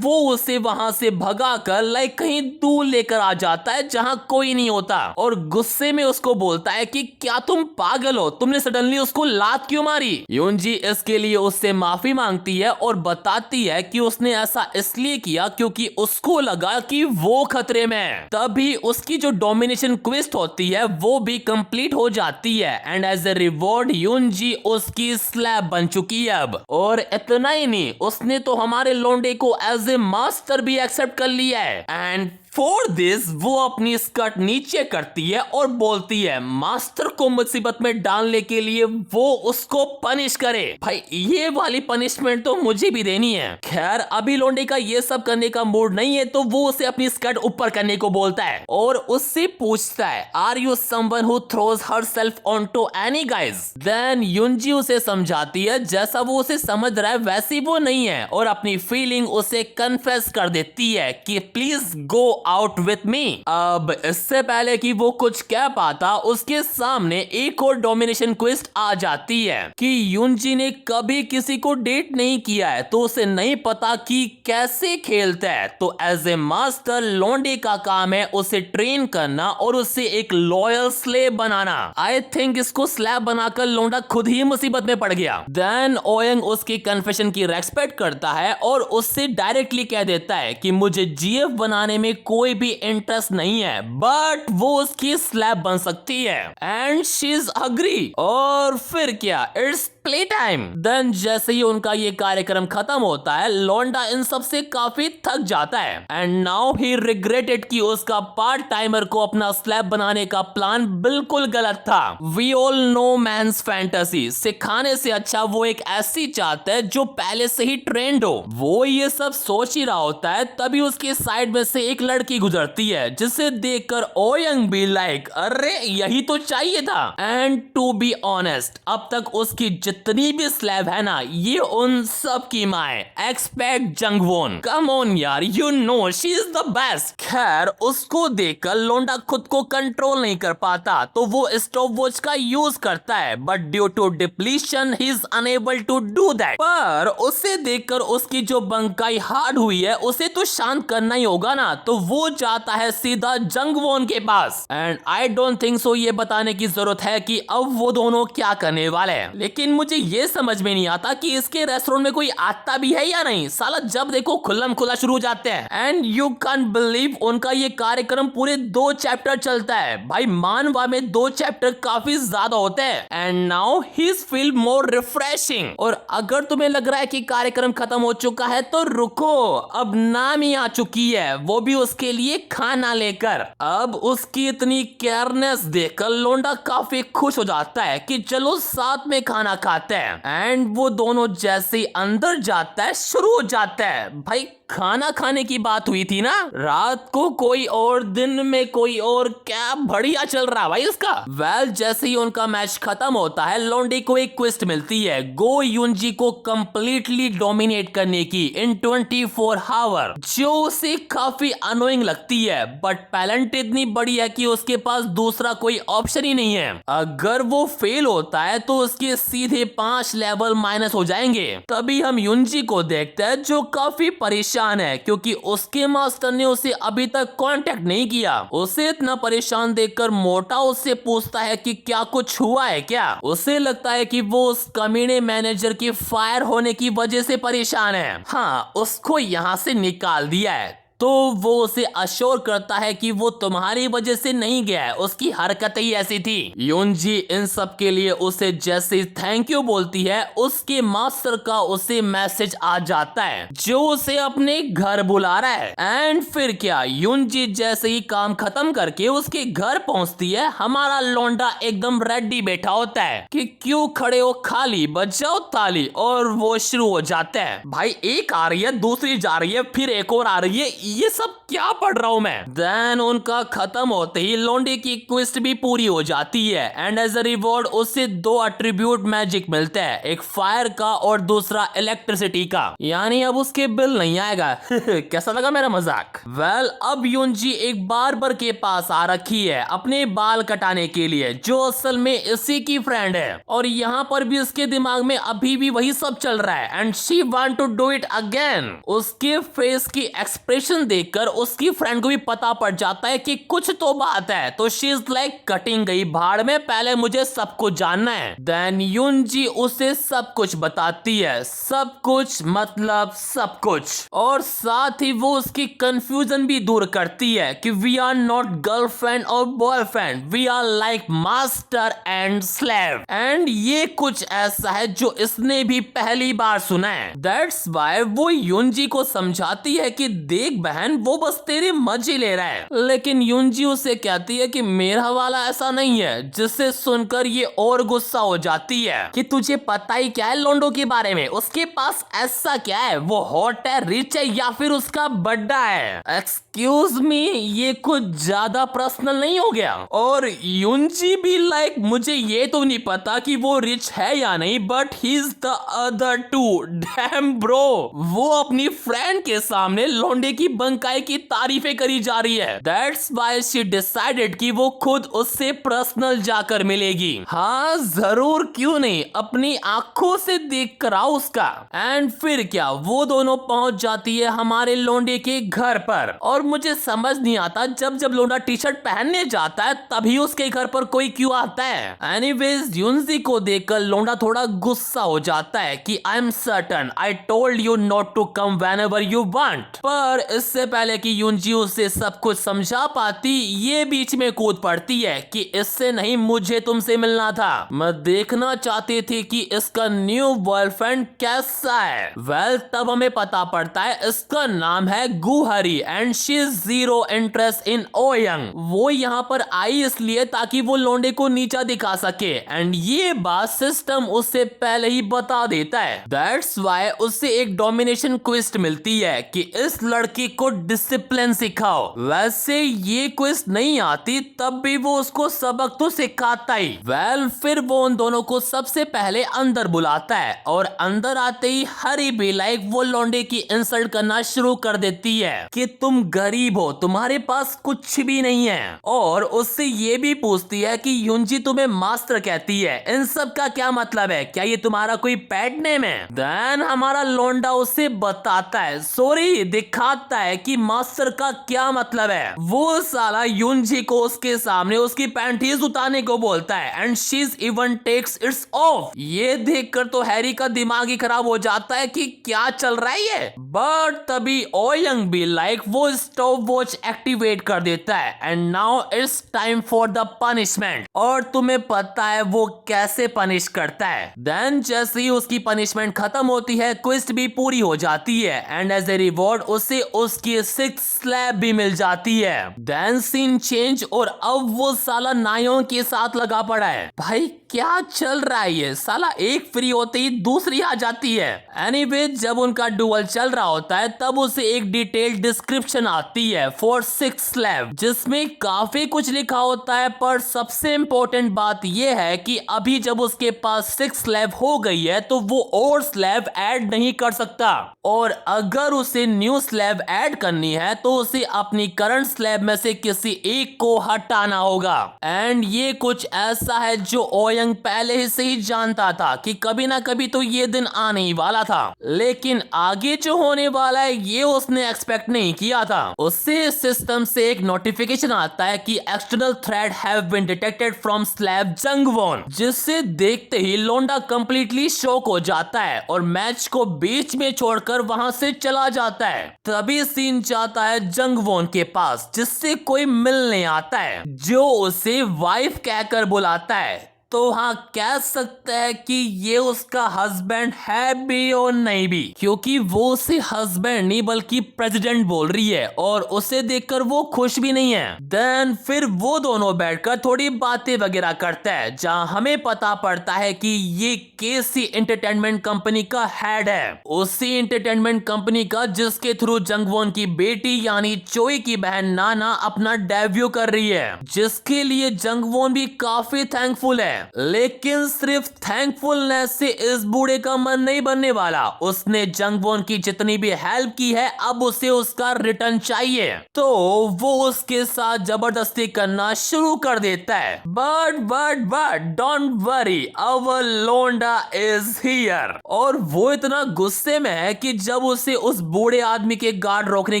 वो उसे वहां से भगाकर कहीं दूर लेकर आ जाता है जहां कोई नहीं होता, और गुस्से में उसको बोलता है कि क्या तुम पागल हो, तुमने सडनली उसको लात क्यों मारी। युनजी इसके लिए उससे माफी मांगती है और बताती है कि उसने ऐसा इसलिए किया क्योंकि उसको लगा कि वो खतरे में है। तभी उसकी जो डोमिनेशन क्वेस्ट होती है वो भी कंप्लीट हो जाती है एंड एज ए रिवॉर्ड युनजी उसकी स्लैब बन चुकी है अब। और इतना ही नहीं, उसने तो हमारे लौंडे को एज ए मास्टर भी एक्सेप्ट कर लिया है। एंड फॉर दिस वो अपनी स्कर्ट नीचे करती है और बोलती है मास्टर को मुसीबत में डालने के लिए वो उसको पनिश करे। भाई ये वाली पनिशमेंट तो मुझे भी देनी है। खैर अभी लौंडे का ये सब करने का मूड नहीं है, तो वो उसे अपनी स्कर्ट ऊपर करने को बोलता है और उससे पूछता है are you someone who throws herself onto any guys. Then Yunji उसे समझाती है जैसा वो उसे समझ रहा है वैसी वो नहीं है, और अपनी फीलिंग उसे कन्फेस कर देती है कि please go out with me. अब इससे पहले कि वो कुछ कह पाता उसके सामने एक और डोमिनेशन क्वेस्ट आ जाती है कि युनजी ने कभी किसी को डेट नहीं किया है तो उसे नहीं पता कि कैसे खेलता है, तो एज ए मास्टर लौंडे का काम है उसे ट्रेन करना और उसे एक loyal slave banana. I think इसको स्लेव बनाकर लौंडा खुद ही मुसीबत में पड़ गया। देन ओयंग उसकी कन्फेशन की रेस्पेक्ट करता है और उससे डायरेक्टली कह देता है कि मुझे जीएफ बनाने में कोई भी इंटरेस्ट नहीं है, बट वो उसकी स्लैब बन सकती है एंड शी इज अग्री। और फिर क्या, इट्स प्ले टाइम। देन जैसे ही उनका ये कार्यक्रम खत्म होता है लौंडा इन सब से काफी थक जाता है एंड नाउ ही रिग्रेटेड कि उसका पार्ट टाइमर को अपना स्लैब बनाने का प्लान बिल्कुल गलत था। We all know man's fantasy, सिखाने से अच्छा वो एक ऐसी चाहता है जो पहले से ही ट्रेंड हो। वो ये सब सोच ही रहा होता है तभी उसके साइड में से एक लड़की गुजरती है जिसे देखकर ओयंग भी अरे यही तो चाहिए था। एंड टू बी ऑनेस्ट अब तक उसकी जितनी भी स्लैब है ना ये उन सब की माँ है, एक्सपेक्ट जंगवोन। कम ऑन यार, you know she is the best. खैर उसको देखकर लौंडा खुद को कंट्रोल नहीं कर पाता तो वो स्टॉप वॉच का यूज करता है, but due to depletion he is unable to do that. पर उसे देखकर उसकी जो बंकाई हार्ड हुई है उसे तो शांत करना ही होगा ना, तो वो जाता है सीधा जंगवोन के पास। And I don't think so ये बताने की जरूरत है कि अब वो दोनों क्या करने वाले हैं, लेकिन मुझे ये समझ में नहीं आता कि इसके रेस्टोरेंट में कोई आता भी है या नहीं। साला जब देखो खुल्लम खुला शुरू हो जाते हैं एंड यू कैन बिलीव उनका ये कार्यक्रम पूरे 2 चैप्टर चलता है। भाई मानवा में 2 चैप्टर काफी ज्यादा होते हैं and now his feel more refreshing. और अगर तुम्हें लग रहा है कि कार्यक्रम खत्म हो चुका है तो रुको, अब नामी आ चुकी है, वो भी उसके लिए खाना लेकर। अब उसकी इतनी केयरनेस देखकर लौंडा काफी खुश हो जाता है कि चलो साथ में खाना खाते हैं। एंड वो दोनों जैसे ही अंदर जाता है शुरू हो जाता है। भाई खाना खाने की बात हुई थी ना, रात को कोई और दिन में कोई और, क्या बढ़िया चल रहा भाई इसका। वेल जैसे ही उनका मैच खत्म होता है लौंडे को एक क्वेस्ट मिलती है गो युनजी को कंप्लीटली डोमिनेट करने की इन 24 आवर, जो उसे काफी अनोइंग लगती है, बट टैलेंट इतनी बड़ी है कि उसके पास दूसरा कोई ऑप्शन ही नहीं है। अगर वो फेल होता है तो उसके सीधे 5 लेवल माइनस हो जाएंगे। तभी हम युनजी को देखते हैं जो काफी परेशान परेशान है क्योंकि उसके मास्टर ने उसे अभी तक कांटेक्ट नहीं किया। उसे इतना परेशान देखकर मोटा उससे पूछता है कि क्या कुछ हुआ है क्या। उसे लगता है कि वो उस कमीने मैनेजर के फायर होने की वजह से परेशान है। हाँ, उसको यहाँ से निकाल दिया है। तो वो उसे अश्योर करता है कि वो तुम्हारी वजह से नहीं गया है, उसकी हरकत ही ऐसी थी। युनजी इन सब के लिए उसे जैसे थैंक यू बोलती है, उसके मास्टर का उसे मैसेज आ जाता है जो उसे अपने घर बुला रहा है। एंड फिर क्या, युनजी जैसे ही काम खत्म करके उसके घर पहुंचती है, हमारा लौंडा एकदम रेडी बैठा होता है कि क्यों खड़े हो खाली, बजाओ ताली। और वो शुरू हो जाता है। भाई एक आ रही है, दूसरी जा रही है, फिर एक और आ रही है, ये सब क्या पढ़ रहा हूं मैं। देन उनका खत्म होते ही लौंडे की क्वेस्ट भी पूरी हो जाती है एंड एज अ रिवॉर्ड उसे 2 एट्रीब्यूट मैजिक मिलते हैं, एक फायर का और दूसरा इलेक्ट्रिसिटी का। यानी अब उसके बिल नहीं आएगा। कैसा लगा मेरा मजाक? वेल, अब युनजी एक बार्बर के पास आ रखी है अपने बाल कटाने के लिए, जो असल में इसी की फ्रेंड है। और यहाँ पर भी उसके दिमाग में अभी भी वही सब चल रहा है and she want to do it again. उसके फेस की एक्सप्रेशन देखकर उसकी फ्रेंड को भी पता पड़ जाता है कि कुछ तो बात है। तो शी इज लाइक कटिंग गई भाड़ में, पहले मुझे सब कुछ जानना है। देन युनजी उसे सब कुछ बताती है, सब कुछ मतलब सब कुछ। और साथ ही वो उसकी कंफ्यूजन भी दूर करती है कि वी आर नॉट गर्लफ्रेंड और boyfriend, we are like master and slave. And ये कुछ ऐसा है जो इसने भी पहली बार सुना है। दैट्स वाई वो युनजी को समझाती है कि देख बहन, वो बस तेरे मजे ले रहा है। लेकिन युनजी उसे कहती है कि मेरा वाला ऐसा नहीं है, जिससे सुनकर ये और गुस्सा हो जाती है कि तुझे पता ही क्या है लोंडो के बारे में, उसके पास ऐसा क्या है, वो हॉट है, रिच है या फिर उसका बड्डा है। एक्सक्यूज मी, ये कुछ ज्यादा पर्सनल नहीं हो गया? और युनजी भी लाइक मुझे ये तो नहीं पता कि वो रिच है या नहीं, but he is the other too. Damn bro, वो अपनी फ्रेंड के सामने लौंडे की बंकाई की तारीफें करी जा रही है। दैट्स व्हाई शी डिसाइडेड कि वो खुद उससे पर्सनल जाकर मिलेगी। हाँ जरूर, क्यों नहीं, अपनी आंखों से देख कर आओ उसका। एंड फिर क्या, वो दोनों पहुंच जाती है हमारे लौंडे के घर पर। और मुझे समझ नहीं आता, जब जब लौंडा टी शर्ट पहनने जाता है तभी उसके घर पर कोई क्यों आता है। एनीवेज, युनजी को देखकर लौंडा थोड़ा गुस्सा हो जाता है कि I am certain I told you not to come whenever you want. पर इससे पहले कि युनजी उसे सब कुछ समझा पाती, ये बीच में कूद पड़ती है कि इससे नहीं, मुझे तुमसे मिलना था, मैं देखना चाहती थी कि इसका न्यू बॉयफ्रेंड कैसा है। वेल, तब हमें पता पड़ता है इसका नाम है Guhri and she is zero interest in Oyoung. वो यहाँ पर आई इसलिए ताकि वो लौंडे को नीचा दिखा सके एंड ये बात सिस्टम उससे पहले ही बता देता है। दैट्स व्हाई उससे एक डोमिनेशन क्विस्ट मिलती है कि इस लड़की को डिसिप्लिन सिखाओ। वैसे ये क्विस्ट नहीं आती तब भी वो उसको सबक तो सिखाता ही। वेल, फिर वो उन दोनों को सबसे पहले अंदर बुलाता है और अंदर आते ही हरी भी लाइक वो लौंडे की इंसल्ट करना शुरू कर देती है कि तुम गरीब हो, तुम्हारे पास कुछ भी नहीं है। और उससे ये भी पूछती है कि युनजी तुम्हें मास्टर कहती है, इन सब का क्या मतलब है, क्या ये तुम्हारा कोई पेट नेम है? देन हमारा लौंडा उसे बताता है, सॉरी दिखाता है कि मास्टर का क्या मतलब है। वो साला युनजी को उसके सामने उसकी पैंटीज उतारने को बोलता है and she even takes its off. ये देखकर तो हैरी का दिमाग ही खराब हो जाता है कि क्या चल रहा है ये। बट तभी ओयंग भी लाइक वो स्टॉप वॉच एक्टिवेट कर देता है and now it's time for the punishment. और तुम्हें पता है वो कैसे पनिश करता है। देन जैसे ही उसकी पनिशमेंट खत्म होती है, क्विस्ट भी पूरी हो जाती है एंड एज ए रिवॉर्ड उसे उसकी 6th स्लैब भी मिल जाती है। देन सीन चेंज और अब वो साला नायों के साथ लगा पड़ा है। भाई क्या चल रहा है ये, साला एक फ्री होते ही दूसरी आ जाती है। एनीवे, जब उनका डुअल चल रहा होता है तब उसे एक डिटेल्ड डिस्क्रिप्शन आती है फॉर 6 स्लैव, जिसमें काफी कुछ लिखा होता है, पर सबसे इंपॉर्टेंट बात यह है कि अभी जब उसके पास 6 स्लैव हो गई है तो वो और स्लैव ऐड नहीं कर सकता, और अगर उसे न्यू स्लैव ऐड करनी है तो उसे अपनी करंट स्लैब में से किसी एक को हटाना होगा। एंड ये कुछ ऐसा है जो ओयंग पहले से ही जानता था कि कभी ना कभी तो ये दिन आने ही वाला था, लेकिन आगे जो होने वाला है ये उसने एक्सपेक्ट नहीं किया था। उससे सिस्टम से एक नोटिफिकेशन आता है कि external threat have been detected from slab Jangwon, जिससे देखते ही लोंडा कंप्लीटली शॉक हो जाता है और मैच को बीच में छोड़कर वहां से चला जाता है। तभी सीन जाता है जंगवॉन के पास, जिससे कोई मिलने आता है, जो उसे वाइफ कहकर बुलाता है। तो हाँ, कह सकते हैं कि ये उसका हस्बैंड है भी और नहीं भी, क्योंकि वो उसे हस्बैंड नहीं बल्कि प्रेसिडेंट बोल रही है और उसे देखकर वो खुश भी नहीं है। देन फिर वो दोनों बैठकर थोड़ी बातें वगैरह करता है, जहाँ हमें पता पड़ता है कि ये केसी एंटरटेनमेंट कंपनी का हेड है, उसी एंटरटेनमेंट कंपनी का जिसके थ्रू जंगवॉन की बेटी यानी चोई की बहन नाना अपना डेब्यू कर रही है, जिसके लिए जंगवॉन भी काफी थैंकफुल है। लेकिन सिर्फ थैंकफुलनेस से इस बूढ़े का मन नहीं बनने वाला। उसने जंगवॉन की जितनी भी हेल्प की है अब उसे उसका रिटर्न चाहिए, तो वो उसके साथ जबरदस्ती करना शुरू कर देता है। बट डोंट वरी, आवर लोंडा इज हियर। और वो इतना गुस्से में है कि जब उसे उस बूढ़े आदमी के गार्ड रोकने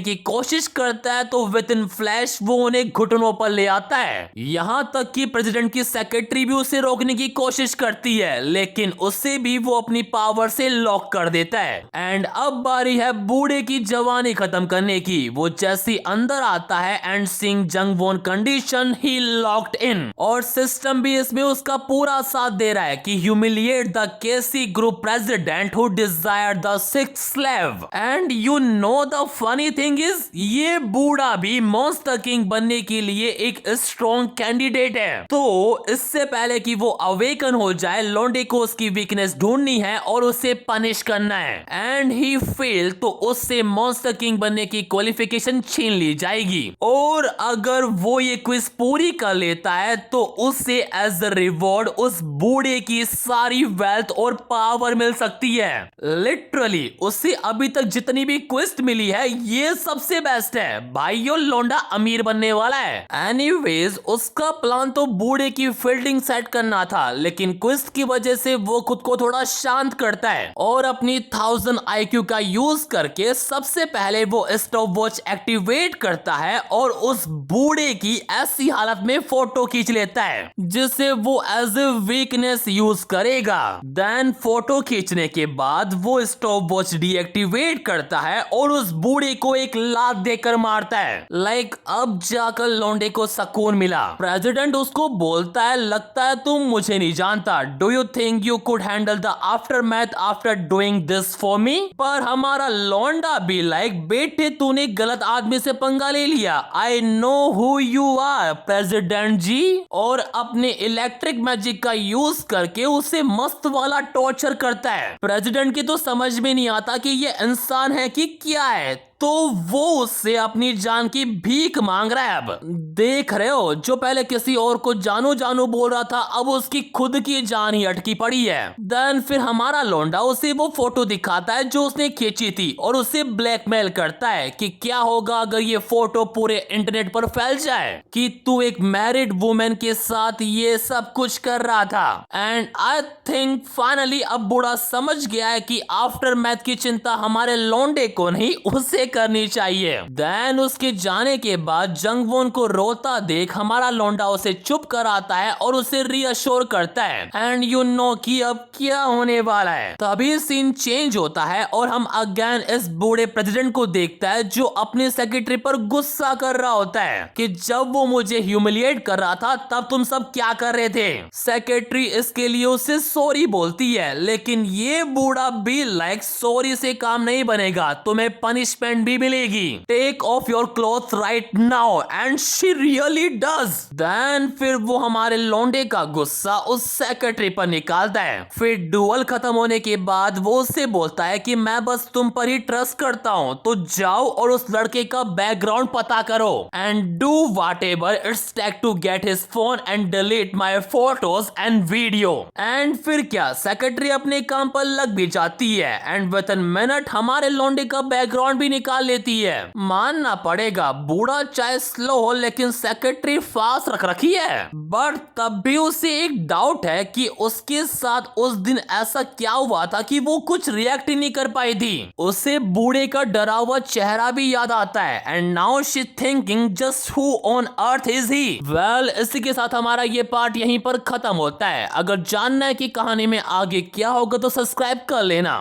की कोशिश करता है तो विद इन फ्लैश वो उन्हें घुटनों पर ले आता है। यहां तक कि प्रेसिडेंट की सेक्रेटरी भी उसे रोकने की कोशिश करती है, लेकिन उसे भी वो अपनी पावर से लॉक कर देता है। एंड अब बारी है बूढ़े की जवानी खत्म करने की। वो जैसे अंदर आता है एंड सिंग जंगवॉन कंडीशन ही लॉक्ड इन, और सिस्टम भी इसमें उसका पूरा साथ दे रहा है कि humiliate the KC group president who desire the 6 slave. And you know the funny thing is, ये बूढ़ा भी मॉन्स्टर किंग बनने के लिए एक स्ट्रॉन्ग कैंडिडेट है। तो इससे पहले कि वो अवेकन हो जाए, लोंडे को उसकी वीकनेस ढूंढनी है और उसे पनिश करना है। एंड ही फेल तो उससे मॉन्स्टर किंग बनने की क्वालिफिकेशन छीन ली जाएगी, और अगर वो ये क्विज पूरी कर लेता है तो उसे एज अ रिवॉर्ड उस बूढ़े की सारी वेल्थ और पावर मिल सकती है। लिटरली उसे अभी तक जितनी भी क्विज मिली है ये सबसे बेस्ट है। भाइयों, लोंडा अमीर बनने वाला है। एनीवेज उसका प्लान तो बूढ़े की फील्डिंग सेट करना था, लेकिन क्विज की वजह से वो खुद को थोड़ा शांत करता है और अपनी 1000 IQ का यूज करके सबसे पहले वो स्टॉप वॉच एक्टिवेट करता है और उस बूढ़े की ऐसी हालत में फोटो खींच लेता है जिसे वो एज ए वीकनेस यूज करेगा। देन फोटो खींचने के बाद वो स्टॉप वॉच डीएक्टिवेट करता है और उस बूढ़े को एक लात देकर मारता है। लाइक अब जाकर लौंडे को सुकून मिला। प्रेसिडेंट उसको बोलता है, लगता है तुम मुझे नहीं जानता, do you think you could handle the aftermath after doing this for me. पर हमारा लौंडा भी लाइक, बेटे तूने गलत आदमी से पंगा ले लिया, I know who you are president ji, और अपने इलेक्ट्रिक मैजिक का यूज करके उसे मस्त वाला टॉर्चर करता है। प्रेसिडेंट की तो समझ में नहीं आता कि ये इंसान है कि क्या है, तो वो उससे अपनी जान की भीख मांग रहा है। अब देख रहे हो, जो पहले किसी और को जानू जानू बोल रहा था अब उसकी खुद की जान ही अटकी पड़ी है। देन फिर हमारा लौंडा उसे वो फोटो दिखाता है जो उसने खींची थी और उसे ब्लैकमेल करता है कि क्या होगा अगर ये फोटो पूरे इंटरनेट पर फैल जाए कि तू एक मैरिड वुमेन के साथ ये सब कुछ कर रहा था। एंड आई थिंक फाइनली अब बूढ़ा समझ गया है कि आफ्टर मैथ की चिंता हमारे लौंडे को नहीं उसे करनी चाहिए। देन उसके जाने के बाद जंगवॉन को रोता देख हमारा लौंडा उसे चुप कराता है और उसे रीअश्योर करता है। एंड यू नो कि अब क्या होने वाला है। तभी सीन चेंज होता है और हम अगेन इस बूढ़े प्रेसिडेंट को देखता है जो अपने सेक्रेटरी पर गुस्सा कर रहा होता है कि जब वो मुझे ह्यूमिलिएट कर रहा था तब तुम सब क्या कर रहे थे। सेक्रेटरी इसके लिए उसे सॉरी बोलती है, लेकिन ये बूढ़ा भी लाइक सॉरी से काम नहीं बनेगा, तुम्हें पनिशमेंट ट्रीटमेंट भी मिलेगी। Take off your cloth right now and she really does. Then फिर वो हमारे लौंडे का गुस्सा उस सेक्रेटरी पर निकालता है। फिर डुअल खत्म होने के बाद वो उससे बोलता है कि मैं बस तुम पर ही ट्रस्ट करता हूँ, तो जाओ और उस लड़के का बैकग्राउंड पता करो and do whatever it's take to get his phone and delete my photos and video. And फिर क्या, सेक्रेटरी अपने काम पर लग भी जाती है एंड विद इन मिनट हमारे लौंडे का बैकग्राउंड भी निकाल लेती है। मानना पड़ेगा बूढ़ा चाहे स्लो हो लेकिन सेक्रेटरी फास्ट रख रखी है। बट तब भी उसे एक डाउट है कि उसके साथ उस दिन ऐसा क्या हुआ था कि वो कुछ रिएक्ट ही नहीं कर पाई थी। उसे बूढ़े का डरा हुआ चेहरा भी याद आता है and now she thinking just who on earth is he. Well, इसी के साथ हमारा ये पार्ट यहीं पर खत्म होता है। अगर जानना है कि कहानी में आगे क्या होगा तो सब्सक्राइब कर लेना।